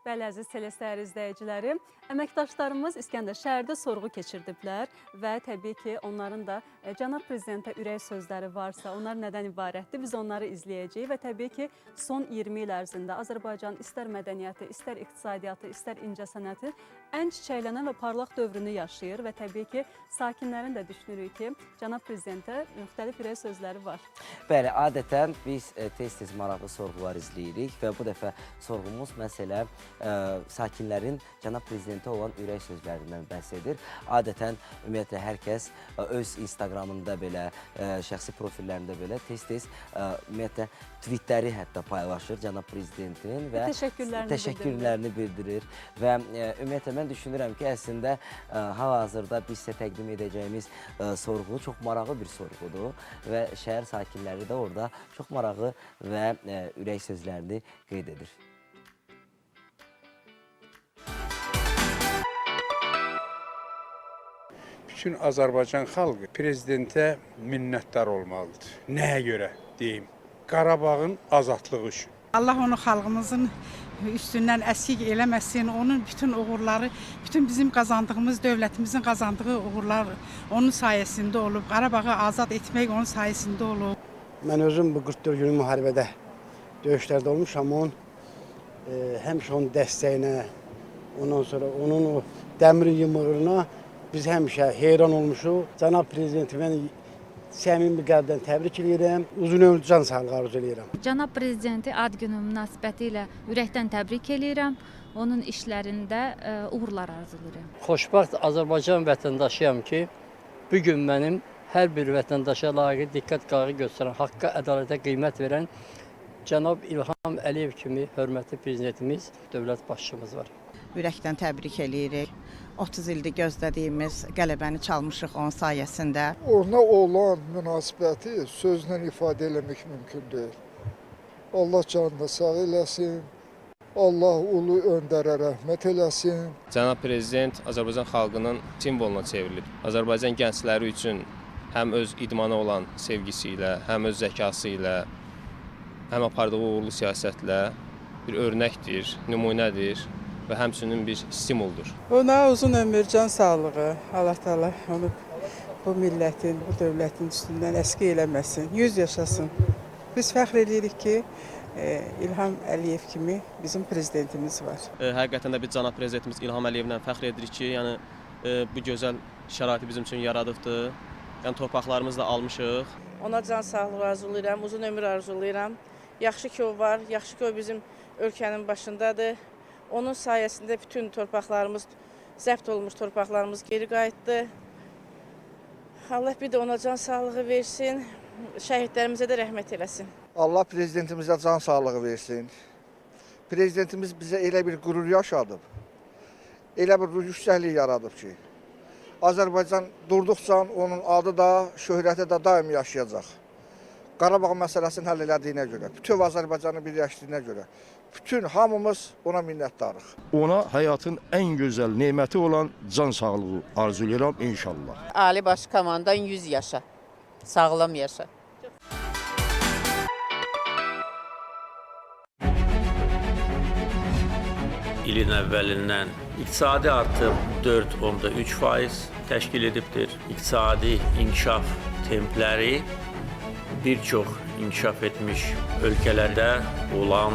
Bəli, əziz telesəyər izləyiciləri, əməkdaşlarımız İskəndər şəhərdə sorğu keçirdiblər və təbii ki, onların da cənab prezidentə ürək sözləri varsa, onlar nədən ibarətdir, biz onları izləyəcəyik və təbii ki, son 20 il ərzində Azərbaycan istər mədəniyyəti, istər iqtisadiyyatı, istər incəsənəti ən çiçəklənən və parlaq dövrünü yaşayır və təbii ki, sakinlərin də düşünürük ki, cənab prezidentə müxtəlif ürək sözləri var. Bəli, adətən biz tez-tez maraqlı sorğular izləyirik və bu dəfə sorğumuz məsələ sakinlərin cənab prezidentə olan ürək sözlərindən bəhs edir. Adətən, ümumiyyətlə, hər kəs öz Instagramında belə, şəxsi profillərində belə tez-tez ümumiyyətlə, tweetləri hətta paylaşır cənab prezidentin və təşəkkürlərini bildirir. Və ümumiyyətlə, mən düşünürəm ki, əslində hal-hazırda biz sizə təqdim edəcəyimiz sorğu çox maraqlı bir sorğudur və şəhər sakinləri də orada çox maraqlı və ürək sözlərini qeyd edir. Bütün Azərbaycan xalqı prezidentə minnətdar olmalıdır. Nəyə görə deyim? Qarabağın azadlığı üçün. Allah onu xalqımızın üstündən əskik eləməsin. Onun bütün uğurları, bütün bizim qazandığımız, dövlətimizin qazandığı uğurlar onun sayəsində olub. Qarabağı azad etmək onun sayəsində olub. Mən özüm bu 44 günlük müharibədə döyüşlərdə olmuşam. Onun həmişə onun dəstəyinə, ondan sonra onun o dəmir yumruğuna biz həmişə heyran olmuşuq. Cənab Prezidenti mən səmimi qəlbdən təbrik edirəm. Uzun ömür can sağlığı arzu edirəm. Cənab Prezidenti ad günü münasibəti ilə ürəkdən təbrik edirəm. Onun işlərində uğurlar arzulayıram. Xoşbəxt Azərbaycan vətəndaşıyam ki, bu gün mənim hər bir vətəndaşa layiq diqqət qayğı göstərən, haqqa, ədalətə qiymət verən Cənab İlham Əliyev kimi hörmətli prezidentimiz, dövlət başçımız var. Ürəkdən təbrik edirik. 30 ildir gözlədiyimiz qələbəni çalmışıq onun sayəsində. Ona olan münasibəti sözlə ifadə eləmək mümkün deyil. Allah canını sağ eləsin. Allah ulu öndərə rəhmət eləsin. Cənab Prezident Azərbaycan xalqının simvoluna çevrilib. Azərbaycan gəncləri üçün həm öz idmana olan sevgisi ilə, həm öz zəkası ilə, həm apardığı uğurlu siyasətlə bir örnəkdir, nümunədir və həmçinin bir stimuldur. Ona uzun ömür, can sağlığı, Allah Teala onu bu millətin, bu dövlətin üstündən əski eləməsin, 100 yaşasın. Biz fəxr edirik ki, İlham Əliyev kimi bizim prezidentimiz var. Həqiqətən də biz cənab prezidentimiz İlham Əliyevlə fəxr edirik ki, yəni bu gözəl şəraiti bizim üçün yaradıbdır. Yəni torpaqlarımızı da almışıq. Ona can sağlığı arzulayıram, uzun ömür arzulayıram. Yaxşı ki o var, yaxşı ki o bizim ölkənin başındadır. Onun sayəsində bütün torpaqlarımız, zəbt olmuş torpaqlarımız geri qayıtdı. Allah bir də ona can sağlığı versin, şəhidlərimizə də rəhmət eləsin. Allah prezidentimizə can sağlığı versin. Prezidentimiz bizə elə bir qürur yaşadıb, elə bir yüksəklik yaradıb ki, Azərbaycan durduqca onun adı da, şöhrəti də daim yaşayacaq. Qarabağ məsələsini həll elədiyinə görə, bütün Azərbaycanı birləşdiyinə görə, bütün hamımız ona minnətdarıq. Ona həyatın ən gözəl neməti olan can sağlığı arzulayıram inşallah. Ali Baş Komandan 100 yaşa, sağlam yaşa. İlin əvvəlindən iqtisadi artım 4,3% təşkil edibdir. İqtisadi inkişaf templəri bir çox inkişaf etmiş ölkələrdə olan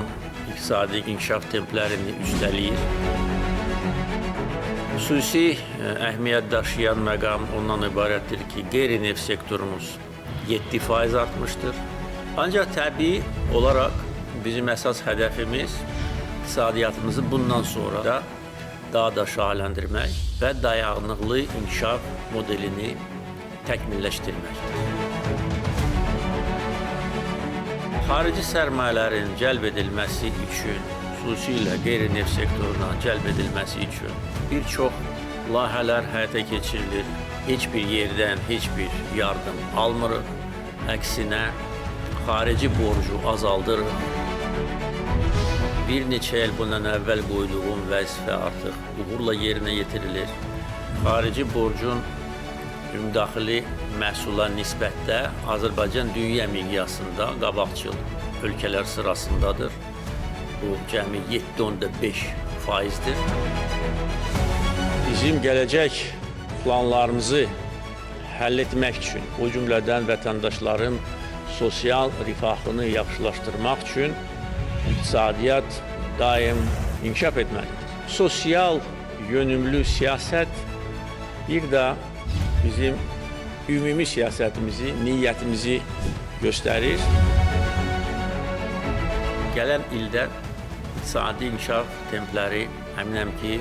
iqtisadi inkişaf templərini üstələyir. Xüsusi əhəmiyyət daşıyan məqam ondan ibarətdir ki, qeyri-neft sektorumuz 7% artmışdır. Ancaq təbii olaraq bizim əsas hədəfimiz iqtisadiyyatımızı bundan sonra da daha da şahaləndirmək və dayanıqlı inkişaf modelini təkmilləşdirməkdir. Xarici sərmayələrin cəlb edilməsi üçün, xüsusilə qeyri-neft sektoruna cəlb edilməsi üçün bir çox layihələr həyata keçirilir. Heç bir yerdən heç bir yardım almırıq. Əksinə, xarici borcu azaldırıq. Bir neçə il bundan əvvəl qoyduğum vəzifə artıq uğurla yerinə yetirilir. Xarici borcun ümumdaxili məhsula nisbətdə Azərbaycan dünya miqyasında qabaqcıl ölkələr sırasındadır. Bu cəmi 7,5%-dir. Bizim gələcək planlarımızı həll etmək üçün, o cümlədən vətəndaşların sosial rifahını yaxşılaşdırmaq üçün iqtisadiyyat daim inkişaf etməlidir. Sosial yönümlü siyasət bir də bizim ümumi siyasətimizi, niyyətimizi göstərir. Gələn ildə iqtisadi inkişaf templəri əminəm ki,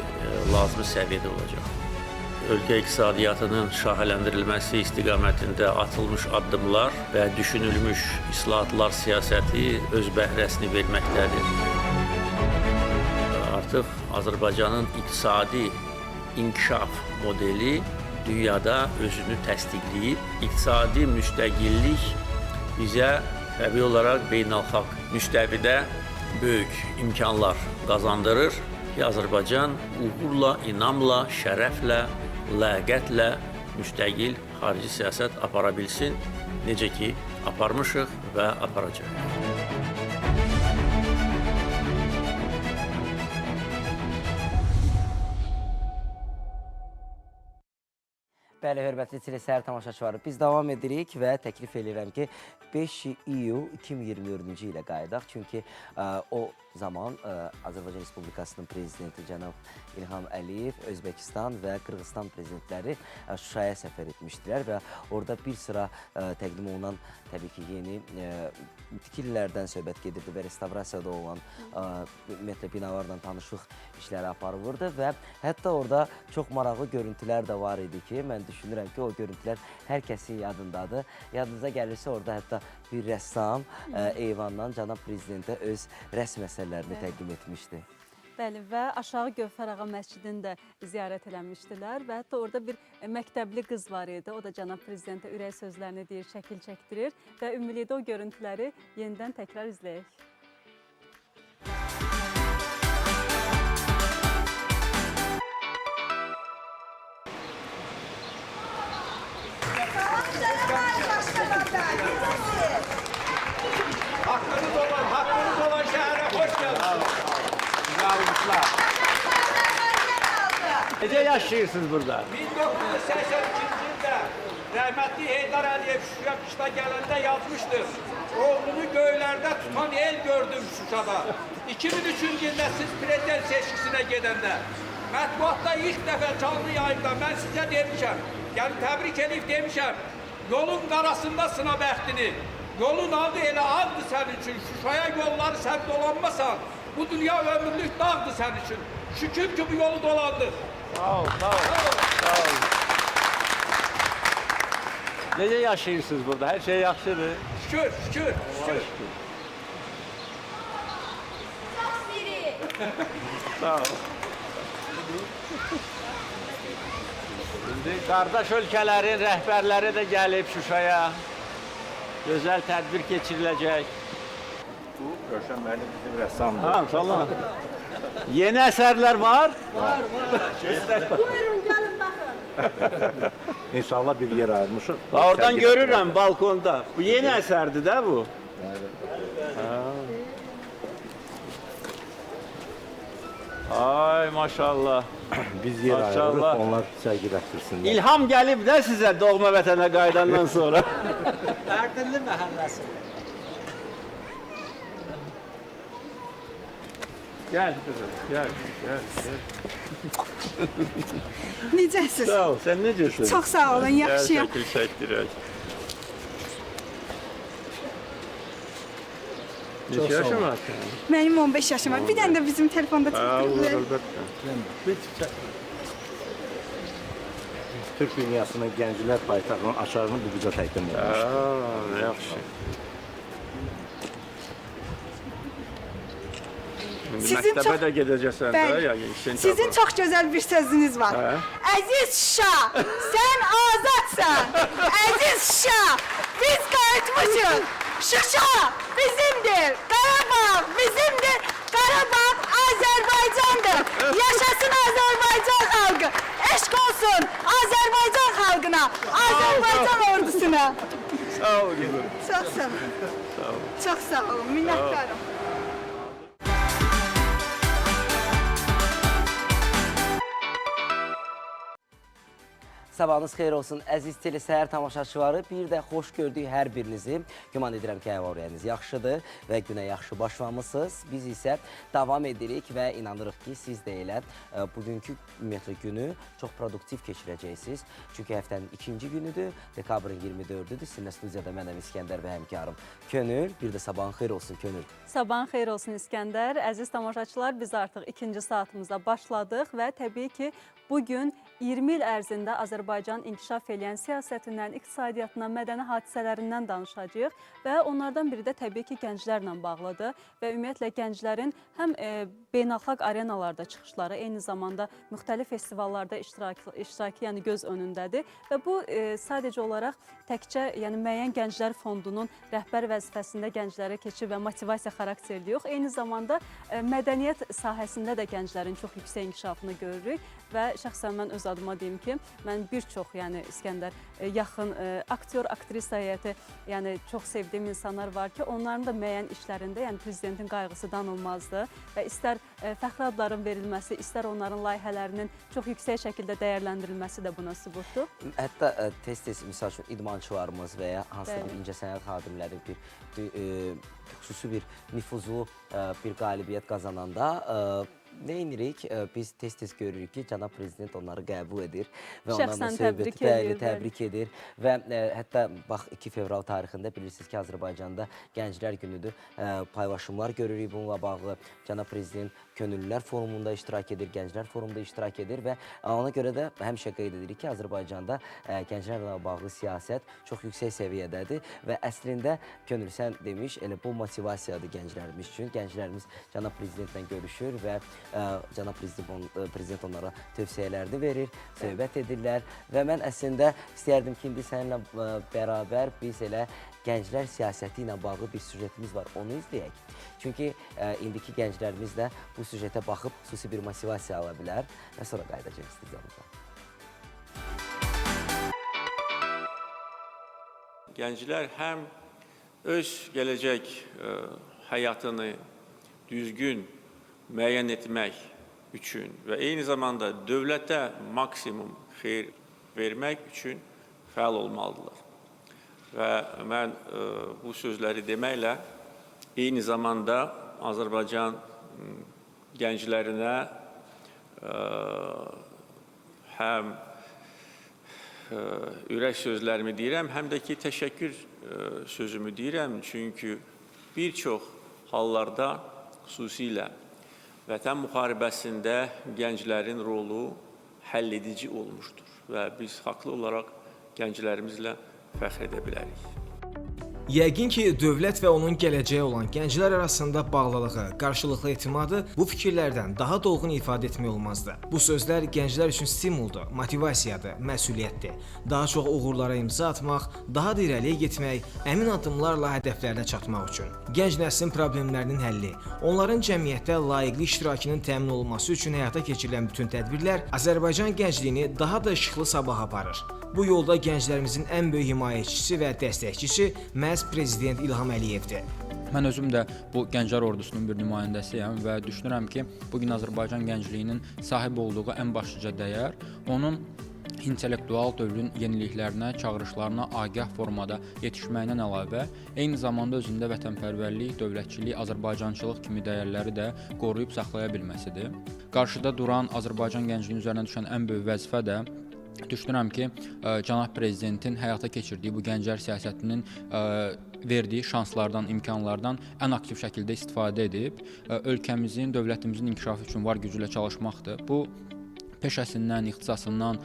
lazımi səviyyədə olacaq. Ölkə iqtisadiyyatının şahaləndirilməsi istiqamətində atılmış addımlar və düşünülmüş islahatlar siyasəti öz bəhrəsini verməkdədir. Artıq Azərbaycanın iqtisadi inkişaf modeli dünyada özünü təsdiqləyib, iqtisadi müstəqillik bizə təbii olaraq beynəlxalq müstəvidə böyük imkanlar qazandırır ki, Azərbaycan uğurla, inamla, şərəflə, ləyaqətlə müstəqil xarici siyasət apara bilsin, necə ki, aparmışıq və aparacaq. Bəli, hörmətli telesəhər tamaşaçıları, biz davam edirik və təklif edirəm ki, 5 iyul 2024-cü ilə qayıdaq. Çünki o zaman Azərbaycan Respublikasının prezidenti cənab İlham Əliyev, Özbəkistan və Qırğızstan prezidentləri Şuşaya səfər etmişdilər və orada bir sıra təqdim olunan təbii ki, yeni tikililərdən söhbət gedirdi və restavrasiyada olan ümumiyyətlə binalarla tanışlıq işləri aparılırdı və hətta orada çox maraqlı görüntülər də var idi ki, mən düşünürəm ki, o görüntülər hər kəsin yadındadır. Yadınıza gəlirsə, orada hətta bir rəssam eyvandan cənab prezidentə öz rəsm əsərlərini təqdim etmişdi. Bəli, və Aşağı Gövhər Ağa məscidini də ziyarət eləmişdilər və hətta orada bir məktəbli qız var idi. O da cənab prezidentə ürək sözlərini deyir, şəkil çəkdirir və ümumilikdə o görüntüləri yenidən təkrar izləyək. Hakkınız olan şehre hoş geldiniz. Necə yaşayırsınız burada? 1982-ci ildə rəhmətli Heydar Əliyev Şuşaya qışda gələndə yazmışdır. Oğlunu göylərdə tutan el gördüm Şuşada. 2003-cü ildə siz prezident seçkisinə gedəndə mətbuatda ilk dəfə canlı yayında mən sizə demişəm, yəni təbrik edib demişəm, yolun qarasında sına bəxtini, yolun adı elə azdır sənin üçün, Şuşaya yolları sən dolanmasan, bu dünya ömürlük dağdır sənin üçün. Şükür ki bu yolu dolandıq. Sağ ol, sağ ol. Sağ ol. Necə yaşayırsınız burada? Hər şey yaxşıdır. Şükür, şükür, şükür. Sağ ol. Şimdi qardaş ölkələrin rəhbərləri də gəlib Şuşaya. Gözəl tədbir keçiriləcək. Bu Rövşən müəllim bizim rəssamdır. Ha, inşallah. Yeni əsərlər var? Var. Buyurun, gəlin baxın. İnşallah bir yer ayırmışıq. Oradan görürəm balkonda. Bu yeni əsərdir də bu? Ay maşallah. Biz yer ayırırıq, onlar sərgi bəxtirsinlər. İlham gəlib də sizə doğma vətənə qayıdandan sonra. Ərdinli məhəlləsi. Gəl qızım, gəl, gəl, gəl. Necəsiz? Sağ ol, sən necəsin? Çox sağ olun, yaxşıyam. Gəl şəkil çəkdirək. Neçə yaşın var sənin? Mənim 15 yaşım var. Bir dənə də bizim telefonda çəkdirir. Əlbəttə. Türk dünyasının gənclər paytaxtının açarını bu bizə təqdim olunmuşdur. Nə yaxşı. Məktəbə də gedəcəksən də, yəni sentyabr. Sizin çox gözəl bir sözünüz var. Əziz Şuşa, sən azadsan. Əziz Şuşa, biz qayıtmışıq. Şuşa bizimdir. Qarabağ bizimdir. Qarabağ Azərbaycandır. Yaşasın Azərbaycan xalqı. Eşq olsun Azərbaycan xalqına, Azərbaycan ordusuna. Sağ ol qızım. Çox sağ olun. Çox sağ olun, minnətdarım. Sabahınız xeyir olsun, əziz telesəhər tamaşaçıları. Bir də xoş gördük hər birinizi. Güman edirəm ki, əhval-ruhiyyəniz yaxşıdır və günə yaxşı başlamısınız. Biz isə davam edirik və inanırıq ki, siz də elə bugünkü ümumiyyətlə günü çox produktiv keçirəcəksiniz. Çünki həftənin ikinci günüdür, dekabrın 24-düdür. Sizinlə studiyada mənəm İskəndər və həmkarım Könül. Bir də sabahın xeyir olsun Könül. Sabahın xeyir olsun İskəndər. Əziz tamaşaçılar, biz artıq ikinci saatımıza başladıq və təbii ki, bugün 20 il ərzində Azərbaycan inkişaf edən siyasətindən, iqtisadiyyatından, mədəni hadisələrindən danışacağıq və onlardan biri də təbii ki, gənclərlə bağlıdır və ümumiyyətlə gənclərin həm beynəlxalq arenalarda çıxışları, eyni zamanda müxtəlif festivallarda iştirakı yəni göz önündədir və bu sadəcə olaraq təkcə yəni müəyyən gənclər fondunun rəhbər vəzifəsində gənclərə keçib və motivasiya xarakterli yox, eyni zamanda mədəniyyət sahəsində də gənclərin çox yüksək inkişafını görürük və şəxsən mən öz adıma deyim ki, mən bir çox, yəni İskəndər yaxın aktyor, aktrisa heyəti, yəni çox sevdiyim insanlar var ki, onların da müəyyən işlərində, yəni prezidentin qayğısı danılmazdı və istər fəxri adların verilməsi, istər onların layihələrinin çox yüksək şəkildə dəyərləndirilməsi də buna sübutdur. Hətta tez-tez, misal üçün, idmançılarımız və ya hansısa bir incəsənət xadimləri xüsusi bir nüfuzlu bir qalibiyyət qazananda nə edirik? Biz tez-tez görürük ki, cənab prezident onları qəbul edir və onlarla söhbəti təbrik edir və hətta bax 2 fevral tarixində bilirsiniz ki, Azərbaycanda Gənclər Günüdür. Paylaşımlar görürük bununla bağlı. Cənab prezident Könüllülər Forumunda iştirak edir, Gənclər Forumunda iştirak edir və ona görə də həmişə qeyd edirik ki, Azərbaycanda gənclərlə bağlı siyasət çox yüksək səviyyədədir və əslində Könül sən demiş, elə bu motivasiyadır gənclərimiz üçün. Gənclərimiz cənab prezidentlə görüşür və cənab prezident onlara tövsiyələrini verir, söhbət edirlər və mən əslində istəyərdim ki, indi səninlə bərabər biz elə gənclər siyasəti ilə bağlı bir süjetimiz var, onu izləyək. Çünki indiki gənclərimiz də bu süjetə baxıb xüsusi bir motivasiya ala bilər və sonra qayıdacaq istəyəcəyimizdən. Gənclər həm öz gələcək həyatını düzgün müəyyən etmək üçün və eyni zamanda dövlətə maksimum xeyir vermək üçün fəal olmalıdırlar. Və mən bu sözləri deməklə eyni zamanda Azərbaycan gənclərinə həm ürək sözlərimi deyirəm, həm də ki, təşəkkür sözümü deyirəm. Çünki bir çox hallarda xüsusilə Vətən müharibəsində gənclərin rolu həlledici olmuşdur və biz haqlı olaraq gənclərimizlə fəxr edə bilərik. Yəqin ki, dövlət və onun gələcəyi olan gənclər arasında bağlılığı, qarşılıqlı etimadı bu fikirlərdən daha dolğun ifadə etmək olmazdı. Bu sözlər gənclər üçün stimuldur, motivasiyadır, məsuliyyətdir. Daha çox uğurlara imza atmaq, daha da irəliyə getmək, əmin addımlarla hədəflərinə çatmaq üçün. Gənc nəslin problemlərinin həlli, onların cəmiyyətdə layiqli iştirakının təmin olunması üçün həyata keçirilən bütün tədbirlər Azərbaycan gəncliyini daha da işıqlı sabaha aparır. Bu yolda gənclərimizin ən böyük himayəçisi və dəstəkçisi məhz Prezident İlham Əliyevdir. Mən özüm də bu gənclər ordusunun bir nümayəndəsiyəm və düşünürəm ki, bugün Azərbaycan gəncliyinin sahib olduğu ən başlıca dəyər onun intellektual dövrün yeniliklərinə, çağırışlarına agah formada yetişməyindən əlavə, eyni zamanda özündə vətənpərvərlik, dövlətçilik, Azərbaycançılıq kimi dəyərləri də qoruyub saxlaya bilməsidir. Qarşıda duran Azərbaycan gəncliyinin üzərinə düşən ən böyük vəzifə də düşünürəm ki, cənab prezidentin həyata keçirdiyi bu gənclər siyasətinin verdiyi şanslardan, imkanlardan ən aktiv şəkildə istifadə edib, ölkəmizin, dövlətimizin inkişafı üçün var gücü ilə çalışmaqdır. Bu, peşəsindən, ixtisasından,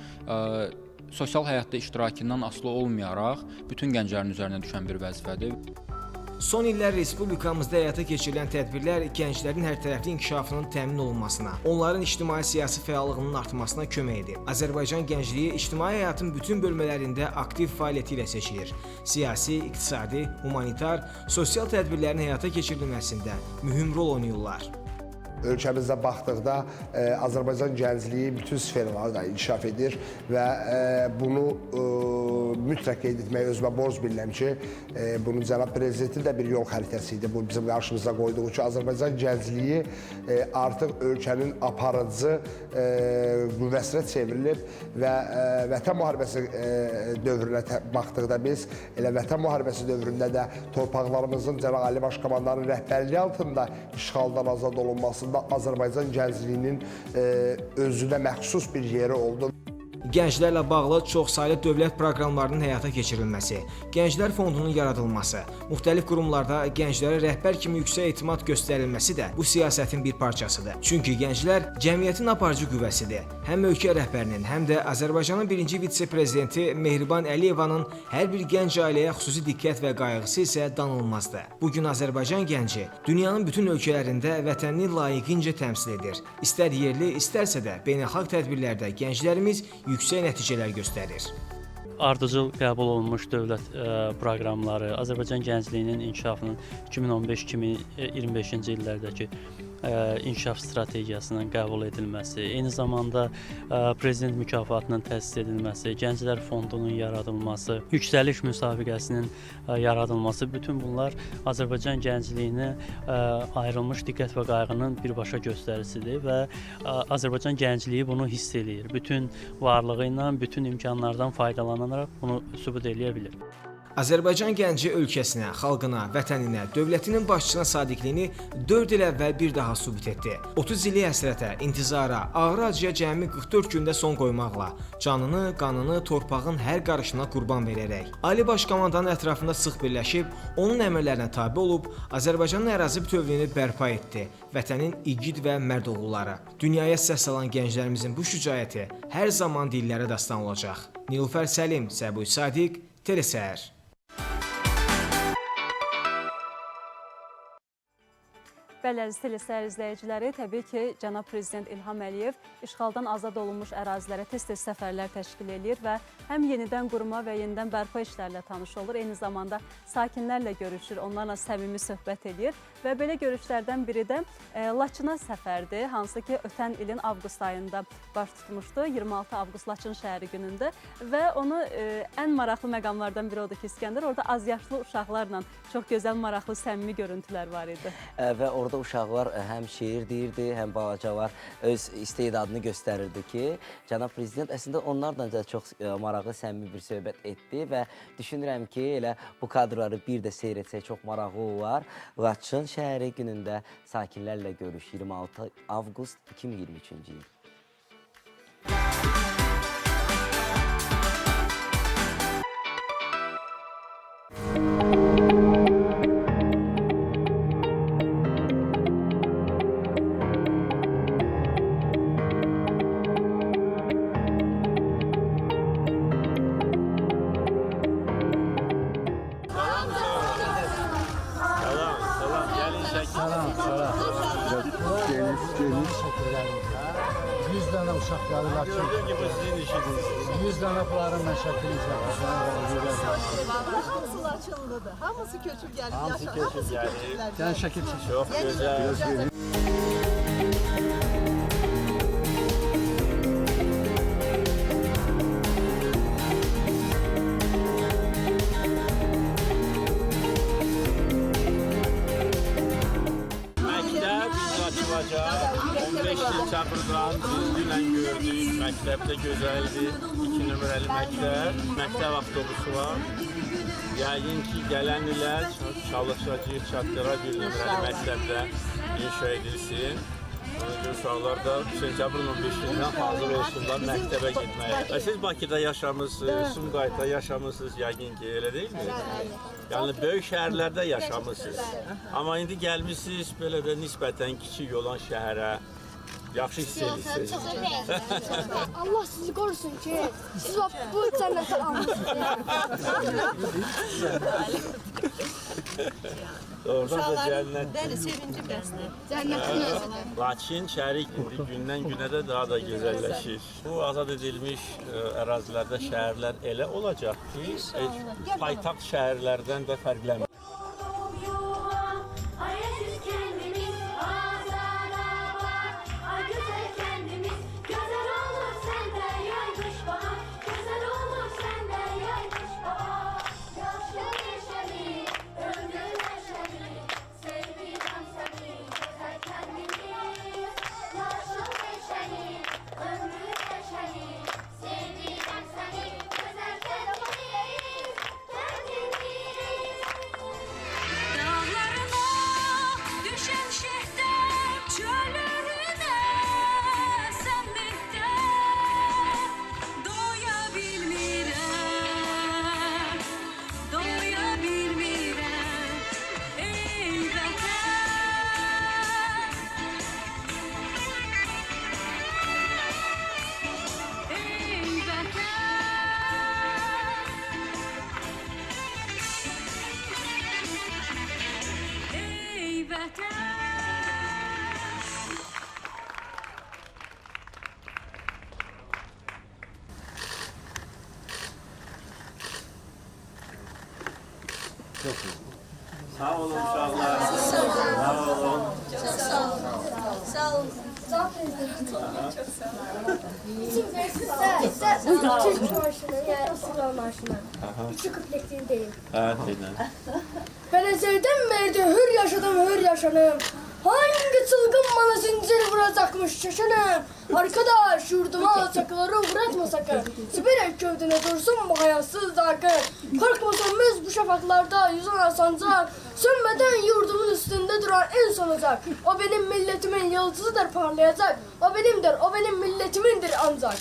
sosial həyatda iştirakından asılı olmayaraq bütün gənclərin üzərinə düşən bir vəzifədir. Son illər Respublikamızda həyata keçirilən tədbirlər gənclərin hərtərəfli inkişafının təmin olunmasına, onların ictimai-siyasi fəallığının artmasına kömək edir. Azərbaycan gəncliyi ictimai həyatın bütün bölmələrində aktiv fəaliyyəti ilə seçilir. Siyasi, iqtisadi, humanitar, sosial tədbirlərin həyata keçirilməsində mühüm rol oynayırlar. Ölkəmizdə baxdıqda Azərbaycan gəncliyi bütün sferlərdə inkişaf edir və bunu mütləq qeyd etməyi özümə borc bilirəm ki, bunun cənab prezidentin də bir yol xəritəsi idi. Bu bizim qarşımıza qoyduğu ki, Azərbaycan gəncliyi artıq ölkənin aparıcı qüvvəsinə çevrilib və Vətən müharibəsi dövrünə baxdıqda biz elə Vətən müharibəsi dövründə də torpaqlarımızın Cənab Ali Baş Komandanın rəhbərliyi altında işğaldan azad olunması Azərbaycan gəncliyinin özünə məxsus bir yeri oldu. Gənclərlə bağlı çoxsaylı dövlət proqramlarının həyata keçirilməsi, Gənclər Fondunun yaradılması, müxtəlif qurumlarda gənclərə rəhbər kimi yüksək etimad göstərilməsi də bu siyasətin bir parçasıdır. Çünki gənclər cəmiyyətin aparıcı qüvvəsidir. Həm ölkə rəhbərinin, həm də Azərbaycanın birinci vitse-prezidenti Mehriban Əliyevanın hər bir gənc ailəyə xüsusi diqqət və qayğısı isə danılmazdır. Bugün Azərbaycan gənci dünyanın bütün ölkələrində vətənini layiqincə təmsil edir. İstər yerli, istərsə də beynəlxalq tədbirlərdə gənclərimiz yüksək nəticələr göstərir. Ardıcıl qəbul olunmuş dövlət proqramları, Azərbaycan gəncliyinin inkişafının 2015-2025-ci illərdəki inkişaf strategiyasının qəbul edilməsi, eyni zamanda prezident mükafatının təsis edilməsi, Gənclər Fondunun yaradılması, yüksəliş müsabiqəsinin yaradılması, bütün bunlar Azərbaycan gəncliyinə ayrılmış diqqət və qayğının birbaşa göstəricisidir və Azərbaycan gəncliyi bunu hiss eləyir. Bütün varlığı ilə, bütün imkanlardan faydalanaraq bunu sübut eləyə bilir. Azərbaycan gənci ölkəsinə, xalqına, vətəninə, dövlətinin başçısına sadiqliyini 4 il əvvəl bir daha sübut etdi. 30 illik həsrətə, intizara, ağır acıya cəmi 44 gündə son qoymaqla, canını, qanını torpağın hər qarışına qurban verərək, Ali Baş Komandanın ətrafında sıx birləşib, onun əmrlərinə tabe olub, Azərbaycanın ərazi bütövlüyünü bərpa etdi. Vətənin igid və mərd oğulları. Dünyaya səs salan gənclərimizin bu şücaəti hər zaman dillərə dastan olacaq. Nilufər Səlim, Səbuy Sadiq, Telesəhər. Bəli, əziz Telesəhər izləyiciləri, təbii ki, Cənab Prezident İlham Əliyev işğaldan azad olunmuş ərazilərə tez-tez səfərlər təşkil edir və həm yenidən qurma və yenidən bərpa işlərlə tanış olur, eyni zamanda sakinlərlə görüşür, onlarla səmimi söhbət edir və belə görüşlərdən biri də Laçına səfərdir, hansı ki, ötən ilin avqust ayında baş tutmuşdu, 26 avqust Laçın şəhəri günündə və onu ən maraqlı məqamlardan biri odur ki, İskəndər, orada azyaşlı uşaqlarla çox gözəl, maraqlı, səmimi görüntülər var idi. Və orada uşaqlar həm şeir deyirdi, həm balacalar öz istedadını göstərirdi ki, Cənab Prezident əslində onlarla da çox maraqlı, səmimi bir söhbət etdi və düşünürəm ki, elə bu kadrları bir də seyr etsək çox maraqlı olar. Laçın şəhəri günündə sakinlərlə görüş 26 avqust 2023-cü il. Hamısı Laçınlıdır. Hamısı köçüb gəlib. Hamısı köçüb gəlib. Gəlin şəkil çək. Çox gözəl. Məktəb açılacaq. 15 il çapırdan düzgünlə gördük. Məktəb də gözəldir. 2 nömrəli məktəb. Məktəb avtobusu var. Yəqin ki, gələn ilər çalışacaq çatdıra 1 nömrəli məktəbdə inşa edilsin. Uşaqlar da sentyabrın 15-dən hazır olsunlar məktəbə getməyə. Siz Bakıda yaşamısınız, Sumqayıtda yaşamısınız, yəqin ki, elə deyilmi? Yəni, böyük şəhərlərdə yaşamısınız. Amma indi gəlmişsiniz belə də nisbətən kiçik olan şəhərə. Yaxşı hiss edirsiniz. Allah sizi qorusun ki, siz bu cənnətə almışsınız. Oradan da cənnət. Bəli, sevinci bəsdir. Cənnətin özüdür. Lakin şəhəri gündən günə də daha da gözəlləşir. Bu azad edilmiş ərazilərdə şəhərlər elə olacaq ki, paytaxt şəhərlərdən də fərqlənmir. Sağ olun uşaqlar. Sağ olun. Çok sağ olun. Sağ olun. Sağ olun. Çok sağ olun. Türk marşını, yani İstiklal marşını. İki kuplekliğini değil. Evet, dinle. Ben ezelden beri hür yaşadım, hür yaşanım. Hangi çılgın bana zincir vuracakmış şaşanım. Arkadaş yurduma sakıları uğratma sakın. Siberek gövdüne dursun bu hayasız akın. Korkmasın biz bu şafaklarda yüzen sancak. Sönmeden yurdumun üstünde duran en son ocak. O benim milletimin yıldızıdır parlayacak. O benimdir, o benim milletimindir ancak.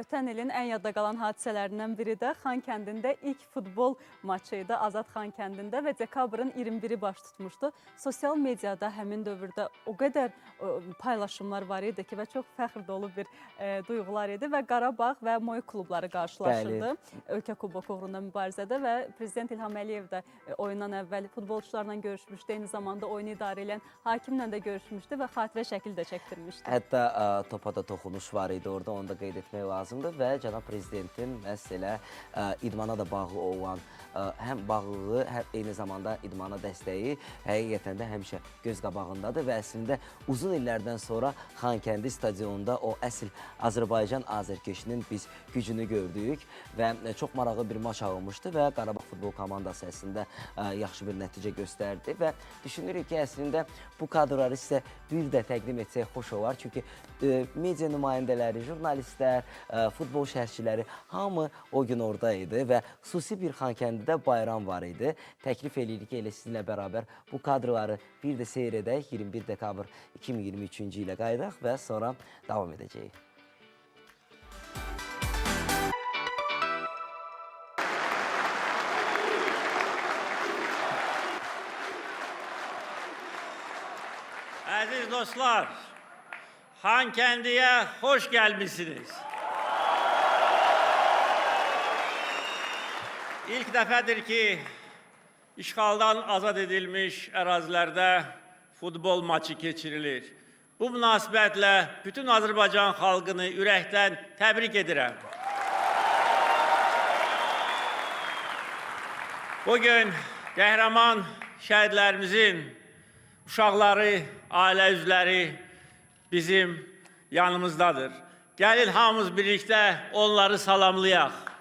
Ötən ilin ən yadda qalan hadisələrindən biri də Xankəndində ilk futbol maçı idi. Azad Xankəndində və dekabrın 21-i baş tutmuşdu. Sosial mediada həmin dövrdə o qədər paylaşımlar var idi ki və çox fəxr dolu bir duyğular idi və Qarabağ və Moy klubları qarşılaşırdı. Ölkə kuboku uğrunda mübarizədə və Prezident İlham Əliyev də oyundan əvvəl futbolçularla görüşmüşdü. Eyni zamanda oyunu idarə edən hakimlə də görüşmüşdü və xatirə şəkil də çəkdirmişdi. Hətta topa da toxunuş var idi orada, onu da qeyd etmək lazımdır və cənab prezidentin məhz elə idmana da bağlı olan həm bağlılığı, həm eyni zamanda idmana dəstəyi həqiqətən də həmişə göz qabağındadır və əslində uzun illərdən sonra Xankəndi stadionunda o əsl Azərbaycan azərkeşinin biz gücünü gördük və çox maraqlı bir maç alınmışdı və Qarabağ futbol komandası əslində yaxşı bir nəticə göstərdi və düşünürük ki, əslində bu kadrları sizə bir də təqdim etsək xoş olar. Çünki media nümayəndələri, jurnalistlər, futbol şərhçiləri hamı o gün oradaydı və xüsusi bir Xankəndidə bayram var idi. Təklif edirik ki, elə sizinlə bərabər bu kadrları bir də seyr edək. 21 dekabr 2023-cü ilə qayıdaq və sonra davam edəcəyik. Əziz dostlar, Xankəndiyə xoş gəlmişsiniz. İlk dəfədir ki, işğaldan azad edilmiş ərazilərdə futbol maçı keçirilir. Bu münasibətlə bütün Azərbaycan xalqını ürəkdən təbrik edirəm. Bugün qəhrəman şəhidlərimizin uşaqları, ailə üzvləri bizim yanımızdadır. Gəlin hamımız birlikdə onları salamlayaq.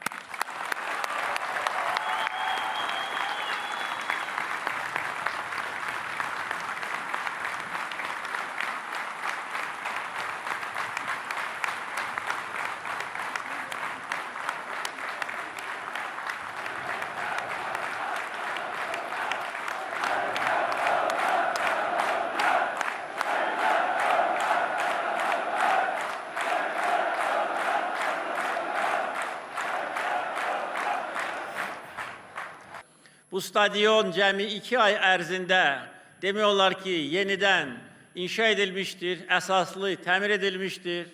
Bu stadion cəmi 2 ay ərzində demək olar ki, yenidən inşa edilmişdir, əsaslı təmir edilmişdir.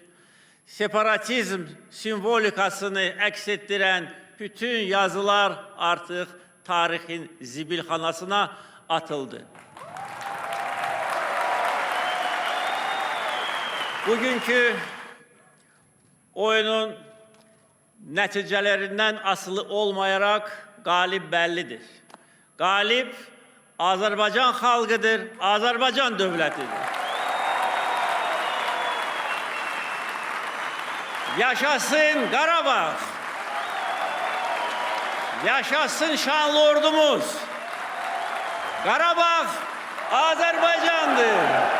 Separatizm simvolikasını əks etdirən bütün yazılar artıq tarixin zibilxanasına atıldı. Bugünkü oyunun nəticələrindən asılı olmayaraq qalib bəllidir. Qalib Azərbaycan xalqıdır, Azərbaycan dövlətidir. Yaşasın Qarabağ! Yaşasın şanlı ordumuz. Qarabağ Azərbaycandır.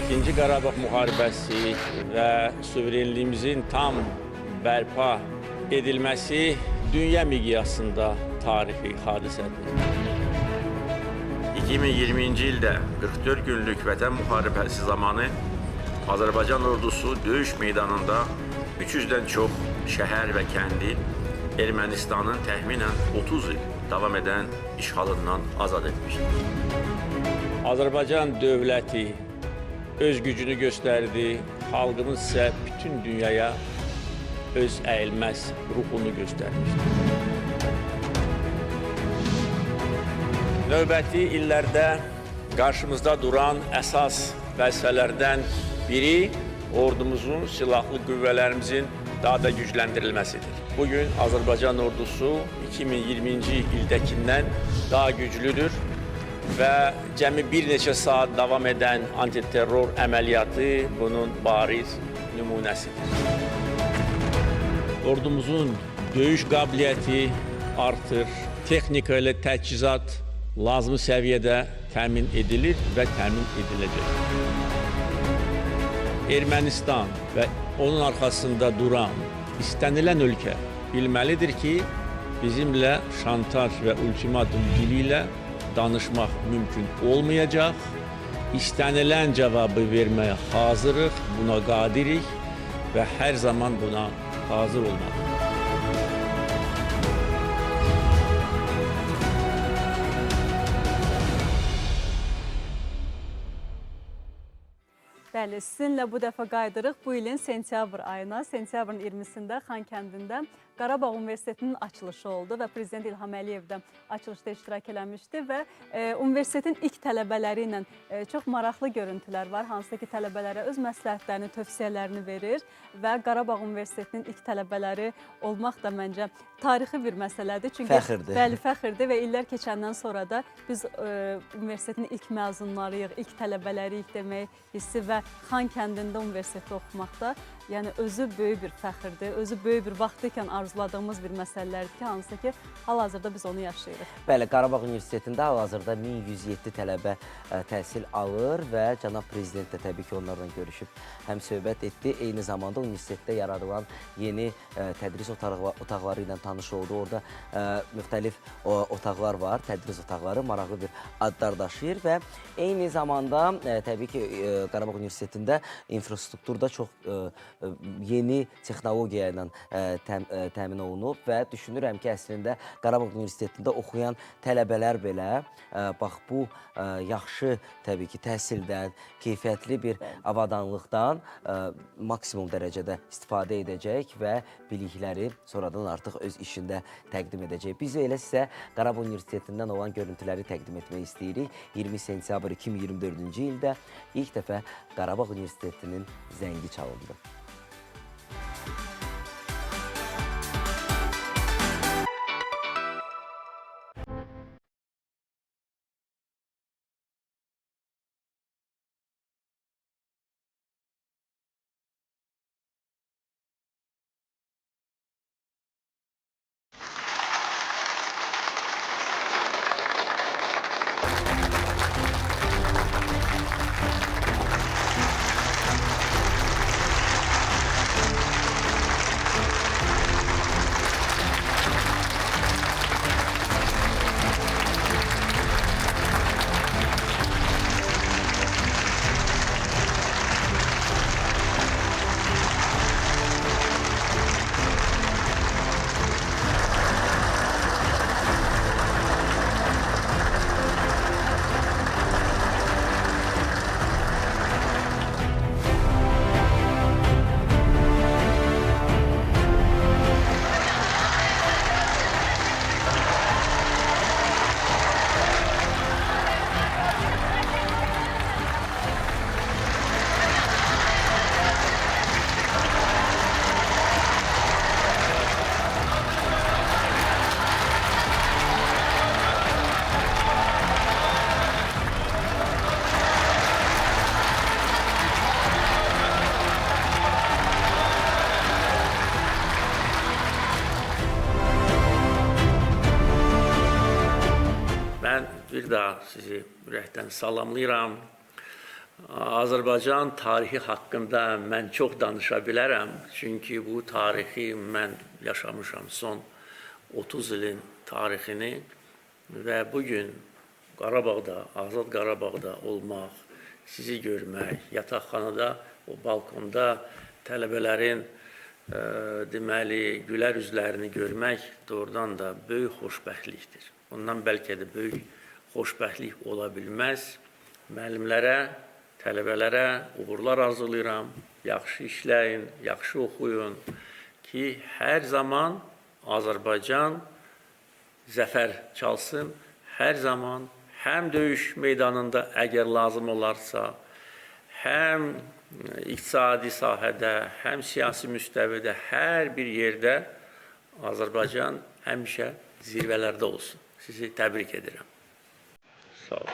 İkinci Qarabağ müharibəsi və suverenliyimizin tam bərpa edilməsi dünya miqyasında tarixi hadisədir. 2020-ci ildə 44 günlük Vətən müharibəsi zamanı Azərbaycan ordusu döyüş meydanında 300-dən çox şəhər və kəndi Ermənistanın təxminən 30 il davam edən işğalından azad etmişdir. Azərbaycan dövləti öz gücünü göstərdi, xalqımız isə bütün dünyaya öz əyilməz ruhunu göstərmişdir. Növbəti illərdə qarşımızda duran əsas vəzifələrdən biri ordumuzun, silahlı qüvvələrimizin daha da gücləndirilməsidir. Bugün Azərbaycan ordusu 2020-ci ildəkindən daha güclüdür və cəmi bir neçə saat davam edən antiterror əməliyyatı bunun bariz nümunəsidir. Ordumuzun döyüş qabiliyyəti artır, texnika ilə təchizat lazımi səviyyədə təmin edilir və təmin ediləcək. Ermənistan və onun arxasında duran istənilən ölkə bilməlidir ki, bizimlə şantaj və ultimatum dili ilə danışmaq mümkün olmayacaq. İstənilən cavabı verməyə hazırıq, buna qadirik və hər zaman buna hazır olmalıyıq. Bəli, sizinlə bu dəfə qaydırıq bu ilin sentyabr ayına. Sentyabrın 20-sində Xankəndində Qarabağ Universitetinin açılışı oldu və Prezident İlham Əliyev də açılışda iştirak eləmişdi və universitetin ilk tələbələri ilə çox maraqlı görüntülər var. Hansısa ki, tələbələrə öz məsləhətlərini, tövsiyələrini verir və Qarabağ Universitetinin ilk tələbələri olmaq da məncə tarixi bir məsələdir. Çünki fəxirdir. Bəli, fəxirdir və illər keçəndən sonra da biz universitetin ilk məzunlarıyıq, ilk tələbələriyik demək hissi və Xankəndində universitetdə oxumaqda yəni özü böyük bir fəxirdir, özü böyük bir vaxtı ikən arzuladığımız bir məsələlərdir ki, hansı ki, hal-hazırda biz onu yaşayırıq. Bəli, Qarabağ Universitetində hal-hazırda 1107 tələbə təhsil alır və cənab prezident də təbii ki, onlarla görüşüb həm söhbət etdi. Eyni zamanda universitetdə yaradılan yeni tədris otaqları ilə tanış oldu. Orada müxtəlif otaqlar var, tədris otaqları maraqlı bir adlar daşıyır və eyni zamanda təbii ki, Qarabağ Universitetində infrastrukturda çox yeni texnologiya ilə təmin olunub və düşünürəm ki, əslində Qarabağ Universitetində oxuyan tələbələr belə bax bu yaxşı təbii ki, təhsildən, keyfiyyətli bir avadanlıqdan maksimum dərəcədə istifadə edəcək və bilikləri sonradan artıq öz işində təqdim edəcək. Biz elə sizə Qarabağ Universitetindən olan görüntüləri təqdim etmək istəyirik. 20 sentyabr 2024-cü ildə ilk dəfə Qarabağ Universitetinin zəngi çalındı. Bir daha sizi ürəkdən salamlayıram. Azərbaycan tarixi haqqında mən çox danışa bilərəm. Çünki bu tarixi mən yaşamışam son 30 ilin tarixini və bugün Qarabağda, Azad Qarabağda olmaq, sizi görmək, yataqxanada, o balkonda tələbələrin deməli, gülər üzlərini görmək doğrudan da böyük xoşbəxtlikdir. Ondan bəlkə də böyük xoşbəxtlik ola bilməz. Müəllimlərə, tələbələrə uğurlar arzulayıram. Yaxşı işləyin, yaxşı oxuyun ki, hər zaman Azərbaycan zəfər çalsın. Hər zaman həm döyüş meydanında əgər lazım olarsa, həm iqtisadi sahədə, həm siyasi müstəvidə, hər bir yerdə Azərbaycan həmişə zirvələrdə olsun. Sizi təbrik edirəm. Sağ olun.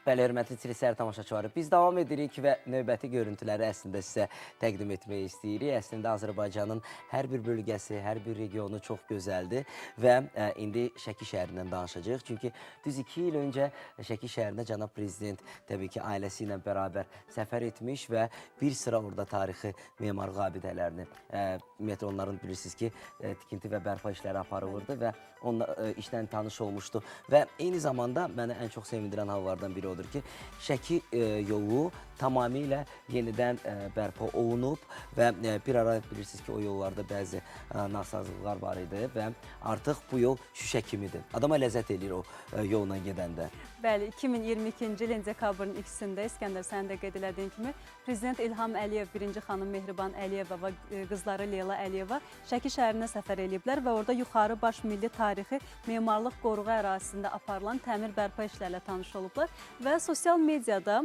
Bəli, hörmətli Tilisər tamaşaçıları, biz davam edirik və növbəti görüntüləri əslində sizə təqdim etmək istəyirik. Əslində Azərbaycanın hər bir bölgəsi, hər bir regionu çox gözəldir və indi Şəki şəhərindən danışacağıq. Çünki düz 2 il öncə Şəki şəhərində cənab prezident təbii ki, ailəsi ilə bərabər səfər etmiş və bir sıra orada tarixi memarlıq abidələrini, ümumiyyətlə onların bilirsiniz ki, tikinti və bərpa işləri aparılırdı və onunla işlə tanış olmuşdu. Və eyni zamanda mənə ən çox sevindirən hallardan biri odur odur ki, Şəki yolu tamamilə yenidən bərpa olunub və bir ara bilirsiniz ki, o yollarda bəzi nasazlıqlar var idi və artıq bu yol şüşə kimidir. Adama ləzzət eləyir o yolla gedəndə. Bəli, 2022-ci ilin dekabrın 2-sində İskəndər sənin də qeyd elədiyin kimi Prezident İlham Əliyev, birinci xanım Mehriban Əliyeva və qızları Leyla Əliyeva Şəki şəhərinə səfər ediblər və orada Yuxarı Baş Milli Tarixi Memarlıq Qoruğu ərazisində aparılan təmir bərpa işlərlə tanış olublar və sosial mediada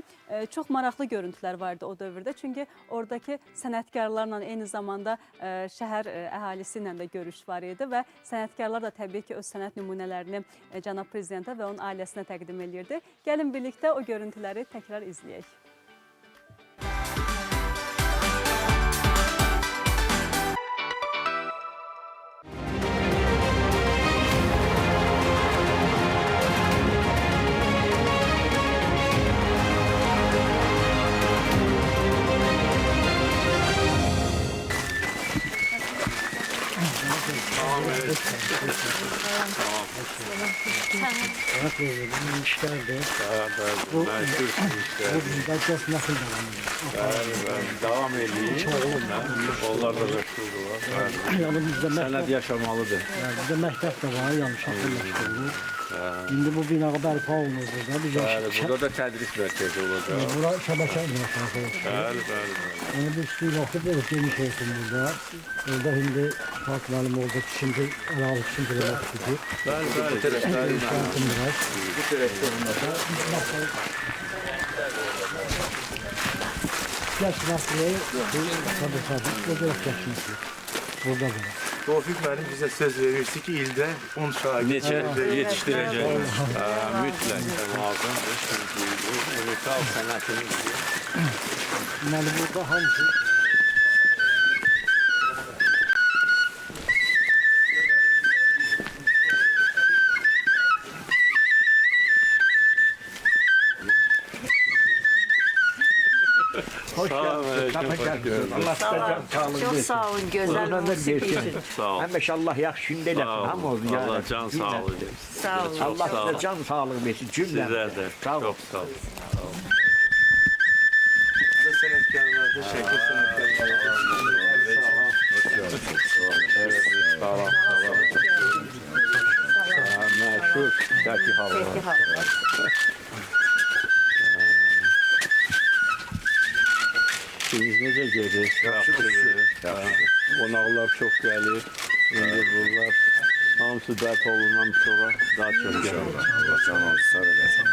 çox maraqlı görüntülər vardı o dövrdə. Çünki oradakı sənətkarlarla eyni zamanda şəhər əhalisi ilə də görüş var idi və sənətkarlar da təbii ki, öz sənət nümunələrini cənab prezidentə və onun ailəsinə təqdim edirdi. Gəlin birlikdə o görüntüləri təkrar izləyək. Devam edeyim. Onlar da meşhurdular. Sənət yaşamalıdır. Bizdə məktəb də var, yanlış hatırlaşdırılır. İndi bu bina bərpa olunur burada. Burada da tədris mərkəzi olacaq. Bura şəbəkə mərkəzi olacaq. Bəli. Onu bir suyun oxu böyle geniş olsun burada. Orada şimdi Fatih Müəllim orada şimdi aralık şimdi demek istedi. Bəli. Bu tərəfdə olmasa. Yaşmasıyı tabii. Burada yaşmasıyı. Burada bu. Tevfik müəllim bizə söz verirdi ki, ildə 10 şagird yetişdirəcək. Mütləq lazımdır. Ulusal sənətini Deməli burada hamısı Hoş geldiniz. Allah sizə Çok sağ olun, gözəl musiqi. Sağ olun. Həmişə Allah yaxşı gündə eləsin. Hamı olsun. Allah can sağlığı. Sağ olun. Allah sizə can sağlığı versin cümlə. Sizə də. Sağ olun. Çox sağ olun. Sizə sənətkarlarda, şəkil sənətkarlarda. Sağ olun. Məşhur Şəki havalar. İşiniz necə gedir? Yaxşıdır. Qonaqlar çox gəlir. İndi bunlar hamısı bərpa olundan sonra daha çox gəlir. Allah can olsun, sağ olasın.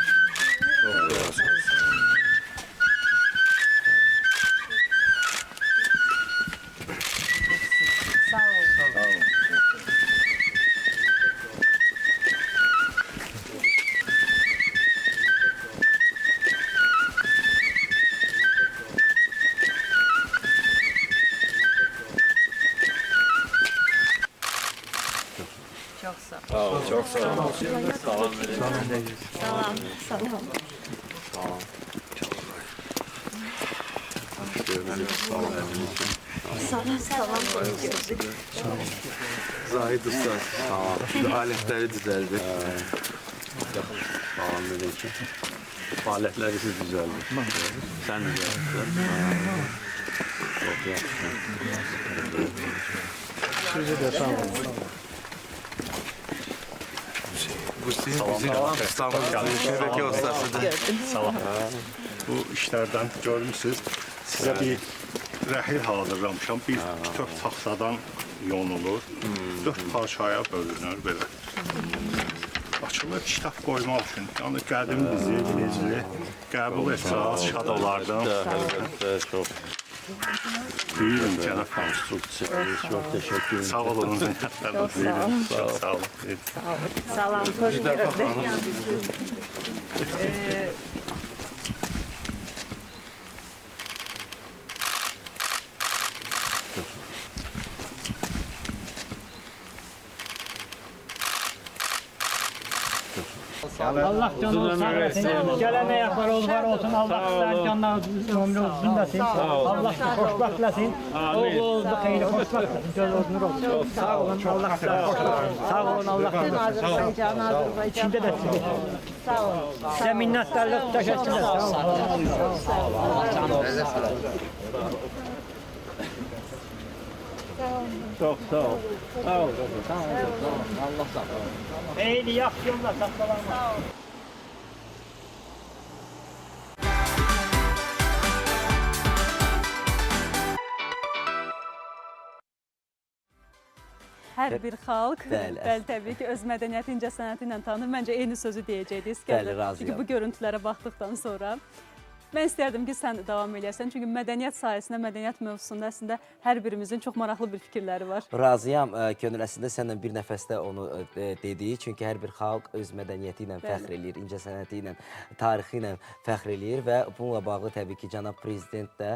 Çox sağ olun. Çok sağ olun. Salam verin. Salam. Salam. Zahid Usta. Tamam. Aletleri düzeldi. Salam verin ki. Aletleri siz düzeldi. Sen düzeldin. Çok yaxşı. Sizi de sağ olun. Bu sizin bizim İstanbul şebeke ustasıdır. Salam. Bu işlərdən görmüsünüz. Sizə bir rəhil hazırlamışam. Bir tök taxtadan yonulur. 4 parçaya bölünür belə. Açılır kitab qoymaq üçün. Yəni qədim bizi, bilicili qəbul etsəz şad olardım. Çok. Buyurun cənab konstruksiya. Çok teşekkür ederim. Sağ olun. Çok sağ olun. Salam, hoş geldiniz. şükür. Allah canını sağ etsin. Gələn ayaqları var olsun. Allah sizlərin canlarını ömrü uzun desin. Allah sizi xoşbaxt eləsin. Oğlunuzda xeyli xoşbaxt eləsin. Göz odunur olsun. Sağ olun. Allah sizləri xoşbaxt eləsin. Sağ olun. Allah sizləri Azərbaycan, Azərbaycan. İçində də sizi. Sağ olun. Sizə minnətdarlıq, təşəkkürlər. Sağ olun. Allah canı olsun. Çok sağ ol. Sağ ol. Sağ ol. Allah sağ olun. Eyni yaxşı yollar, saxtalanma. Sağ olun. Hər bir xalq, Bəli. bəli, təbii ki, öz mədəniyyəti, incəsənəti ilə tanınır. Məncə eyni sözü deyəcəkdi İskəndər. Bəli, razıyam. Çünki bu görüntülərə baxdıqdan sonra. Mən istərdim ki, sən davam eləyəsən. Çünki mədəniyyət sayəsində, mədəniyyət mövzusunda əslində hər birimizin çox maraqlı bir fikirləri var. Razıyam. Könül əslində səninlə bir nəfəsdə onu dediyi. Çünki hər bir xalq öz mədəniyyəti ilə fəxr eləyir, incəsənəti ilə, tarixi ilə fəxr eləyir və bununla bağlı təbii ki, cənab prezident də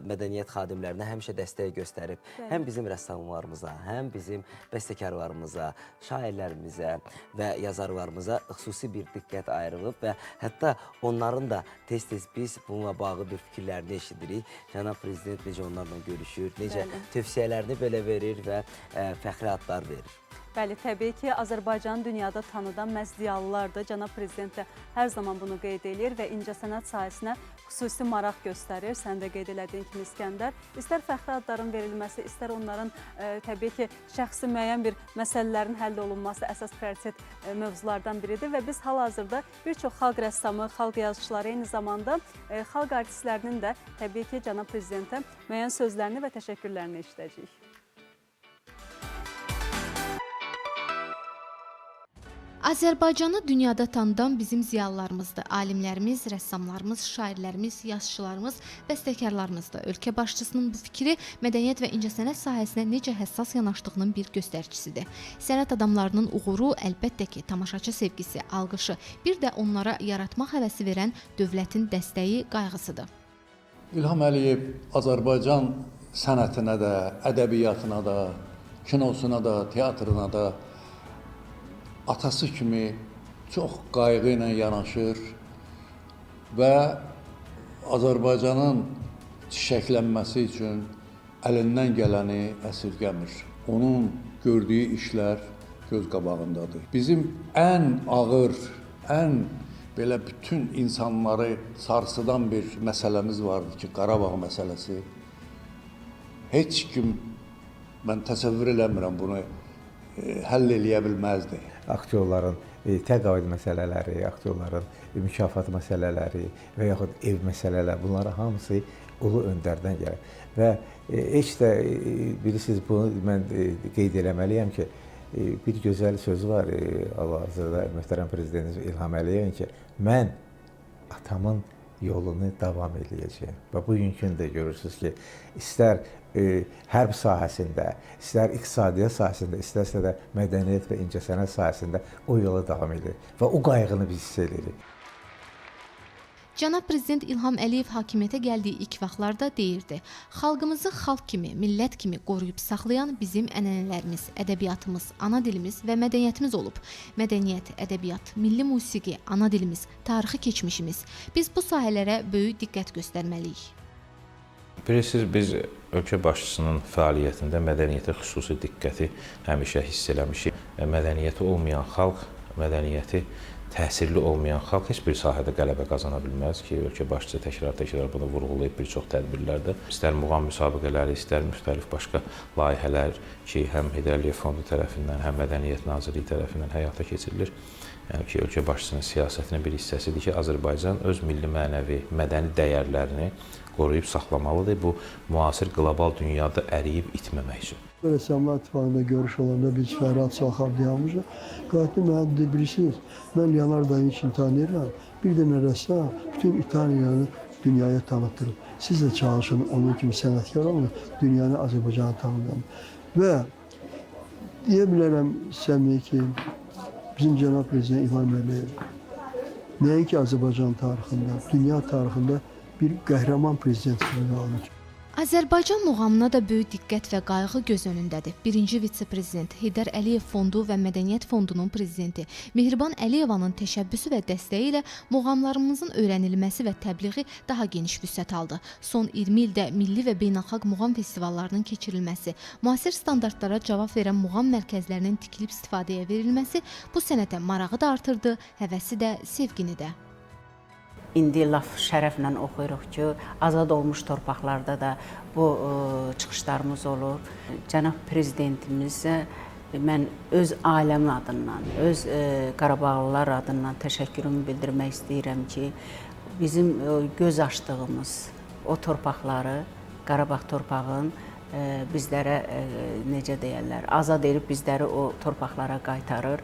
mədəniyyət xadimlərinə həmişə dəstək göstərib. Bəli. Həm bizim rəssamlarımıza, həm bizim bəstəkarlarımıza, şairlərimizə və yazarlarımıza xüsusi bir diqqət ayrılıb və hətta onların da tez-tez biz bununla bağlı bir fikirlərini eşidirik. Cənab prezident necə onlarla görüşür, necə tövsiyələrini belə verir və fəxri adlar verir. Bəli, təbii ki, Azərbaycanı dünyada tanıdan məhz ziyalılardır. Cənab prezident də hər zaman bunu qeyd edir və incəsənət sahəsinə xüsusi maraq göstərir. Sən də qeyd elədiyin kimi İskəndər. İstər fəxri adların verilməsi, istər onların təbii ki, şəxsi müəyyən bir məsələlərin həll olunması əsas prioritet mövzulardan biridir və biz hal-hazırda bir çox xalq rəssamı, xalq yazıçıları, eyni zamanda xalq artistlərinin də təbii ki, cənab prezidentə müəyyən sözlərini və təşəkkürlərini eşidəcəyik. Azərbaycanı dünyada tanıdan bizim ziyalılarımızdır. Alimlərimiz, rəssamlarımız, şairlərimiz, yazıçılarımız, bəstəkarlarımızdır. Ölkə başçısının bu fikri mədəniyyət və incəsənət sahəsinə necə həssas yanaşdığının bir göstəricisidir. Sənət adamlarının uğuru əlbəttə ki, tamaşaçı sevgisi, alqışı, bir də onlara yaratmaq həvəsi verən dövlətin dəstəyi, qayğısıdır. İlham Əliyev Azərbaycan sənətinə də, ədəbiyyatına da, kinosuna da, teatrına da atası kimi çox qayğı ilə yanaşır və Azərbaycanın çiçəklənməsi üçün əlindən gələni əsirgəmir. Onun gördüyü işlər göz qabağındadır. Bizim ən ağır, ən belə bütün insanları sarsıdan bir məsələmiz vardı ki, Qarabağ məsələsi. Heç kim, mən təsəvvür eləmirəm bunu, həll eləyə bilməzdi. Aktyorların təqaüd məsələləri, aktyorların mükafat məsələləri və yaxud ev məsələləri, bunları hamısı ulu öndərdən gəlir. Və heç də bilirsiniz, bunu mən qeyd eləməliyəm ki, bir gözəl sözü var hal-hazırda möhtərəm prezidentimiz İlham Əliyevin ki, mən atamın yolunu davam edəcəyəm. Və bugünkü də görürsünüz ki, istər hərb sahəsində, istər iqtisadiyyat sahəsində, istərsə də mədəniyyət və incəsənət sahəsində o yola davam edir və o qayğını biz hiss edirik. Cənab Prezident İlham Əliyev hakimiyyətə gəldiyi ilk vaxtlarda deyirdi, xalqımızı xalq kimi, millət kimi qoruyub saxlayan bizim ənənələrimiz, ədəbiyyatımız, ana dilimiz və mədəniyyətimiz olub. Mədəniyyət, ədəbiyyat, milli musiqi, ana dilimiz, tarixi keçmişimiz. Biz bu sahələrə böyük diqqət göstərməliyik. Bilirsiniz, biz ölkə başçısının fəaliyyətində mədəniyyətə xüsusi diqqəti həmişə hiss eləmişik. Mədəniyyəti olmayan xalq, mədəniyyəti təsirli olmayan xalq heç bir sahədə qələbə qazana bilməz ki, ölkə başçısı təkrar bunu vurğulayıb bir çox tədbirlərdə. İstər muğam müsabiqələri, istər müxtəlif başqa layihələr ki, həm Heydər Əliyev Fondu tərəfindən, həm Mədəniyyət Nazirliyi tərəfindən həyata keçirilir. Yəni ki, ölkə başçısının siyasətinin bir hissəsidir ki, Azərbaycan öz milli mənəvi, mədəni dəyərlərini qoruyub saxlamalıdır. Bu, müasir qlobal dünyada əriyib itməmək üçün. Rəssamlar İttifaqında görüş olanda biz Fərhad Salxab deyilmişik. Qayıtlı mənə bilirsiniz, mən Leonardo da Vinci tanıyıram. Bir dənə rəssam bütün İtaliyanı dünyaya tanıtırım. Siz də çalışın, onun kimi sənətkar olun, dünyanı, Azərbaycanı tanıdın. Və deyə bilərəm səmimi ki, bizim cənab prezident İlham Əliyev nəinki Azərbaycan tarixində, dünya tarixində bir qəhrəman prezident kimi qalmış. Azərbaycan muğamına da böyük diqqət və qayğı göz önündədir. Birinci vitse-prezident Heydər Əliyev Fondu və Mədəniyyət Fondunun prezidenti Mehriban Əliyevanın təşəbbüsü və dəstəyi ilə muğamlarımızın öyrənilməsi və təbliği daha geniş vüsət aldı. Son 20 ildə milli və beynəlxalq muğam festivallarının keçirilməsi, müasir standartlara cavab verən muğam mərkəzlərinin tikilib istifadəyə verilməsi bu sənətə marağı da artırdı, həvəsi də, sevgini də. İndi laf şərəflə oxuyuruq ki, azad olmuş torpaqlarda da bu çıxışlarımız olur. Cənab Prezidentimizə mən öz ailəm adından, öz Qarabağlılar adından təşəkkürümü bildirmək istəyirəm ki, bizim göz açdığımız o torpaqları, Qarabağ torpağın bizlərə, necə deyərlər, azad edib bizləri o torpaqlara qaytarır.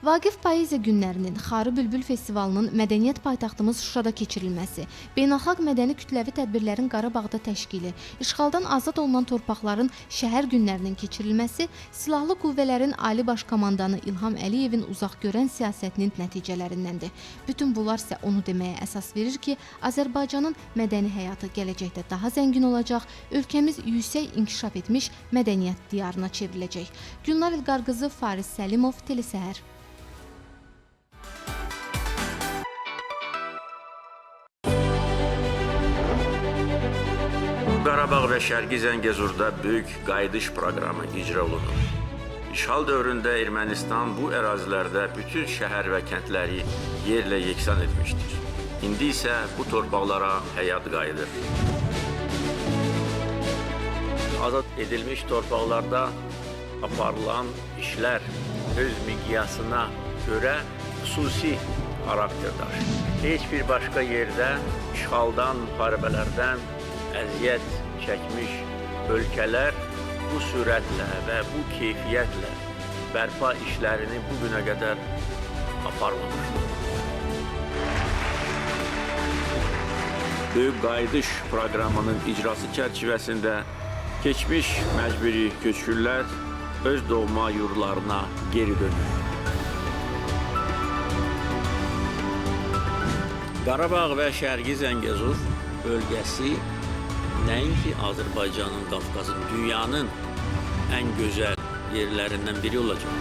Vaqif Poeziya günlərinin, Xarı Bülbül Festivalının mədəniyyət paytaxtımız Şuşada keçirilməsi, beynəlxalq mədəni kütləvi tədbirlərin Qarabağda təşkili, işğaldan azad olunan torpaqların şəhər günlərinin keçirilməsi, Silahlı Qüvvələrin Ali Baş Komandanı İlham Əliyevin uzaqgörən siyasətinin nəticələrindəndir. Bütün bunlar isə onu deməyə əsas verir ki, Azərbaycanın mədəni həyatı gələcəkdə daha zəngin olacaq, ölkəmiz yüksək inkişaf etmiş mədəniyyət diyarına çevriləcək. Gülnar İlqar qızı, Faris Səlimov, Telesəhər. Qarabağ və Şərqi Zəngəzurda böyük qayıdış proqramı icra olunur. İşğal dövründə Ermənistan bu ərazilərdə bütün şəhər və kəndləri yerlə yeksan etmişdir. İndi isə bu torpaqlara həyat qayıdır. Azad edilmiş torpaqlarda aparılan işlər öz miqyasına görə xüsusi xarakter daşıyır. Heç bir başqa yerdə işğaldan, müharibələrdən əziyyət çəkmiş ölkələr bu sürətlə və bu keyfiyyətlə bərpa işlərini bugünə qədər aparmamışdır. Böyük qayıdış proqramının icrası çərçivəsində keçmiş məcburi köçkünlər öz doğma yurdlarına geri dönür. Qarabağ və Şərqi Zəngəzur bölgəsi nəinki Azərbaycanın, Qafqazın, dünyanın ən gözəl yerlərindən biri olacaq.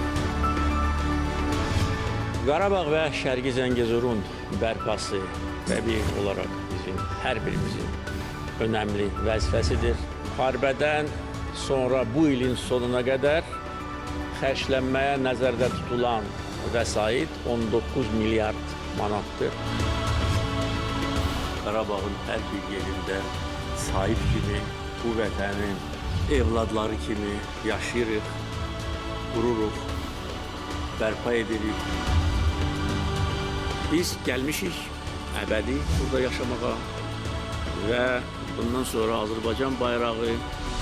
Qarabağ və Şərqi Zəngəzurun bərpası təbii olaraq bizim hər birimizin önəmli vəzifəsidir. Müharibədən sonra bu ilin sonuna qədər xərclənməyə nəzərdə tutulan vəsait 19 milyard manatdır. Qarabağın hər bir yerində sahib kimi, bu vətənin evladları kimi yaşayırıq, qururuq, bərpa edirik. Biz gəlmişik əbədi burada yaşamağa və bundan sonra Azərbaycan bayrağı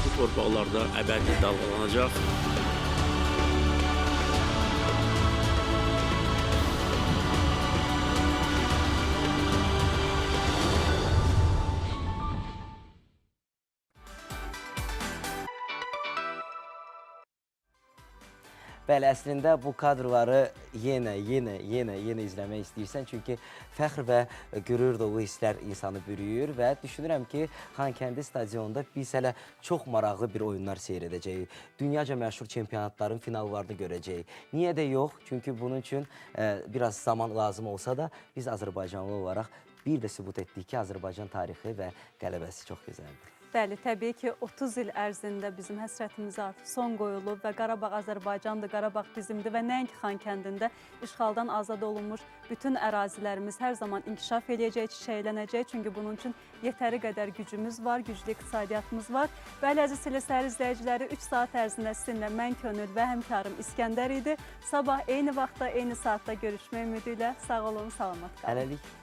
bu torpaqlarda əbədi dalgalanacaq. Bəli, əslində bu kadrları yenə izləmək istəyirsən. Çünki fəxr və qürur dolu hisslər insanı bürüyür və düşünürəm ki, Xankəndi stadionunda biz hələ çox maraqlı bir oyunlar seyr edəcəyik. Dünyaca məşhur çempionatların finallarını görəcəyik. Niyə də yox? Çünki bunun üçün biraz zaman lazım olsa da biz Azərbaycanlı olaraq bir də sübut etdik ki, Azərbaycan tarixi və qələbəsi çox gözəldir. Bəli, təbii ki, 30 il ərzində bizim həsrətimizə artıq son qoyulub və Qarabağ Azərbaycandır, Qarabağ bizimdir və nəinki Xankəndində işğaldan azad olunmuş bütün ərazilərimiz hər zaman inkişaf eləyəcək, çiçəklənəcək. Çünki bunun üçün yetəri qədər gücümüz var, güclü iqtisadiyyatımız var. Bəli, əziz Telesəhər izləyiciləri, 3 saat ərzində sizinlə mən Könül və həmkarım İskəndər idi. Sabah eyni vaxtda, eyni saatda görüşmək ümidi ilə sağ olun, salamat qalın. Hələlik.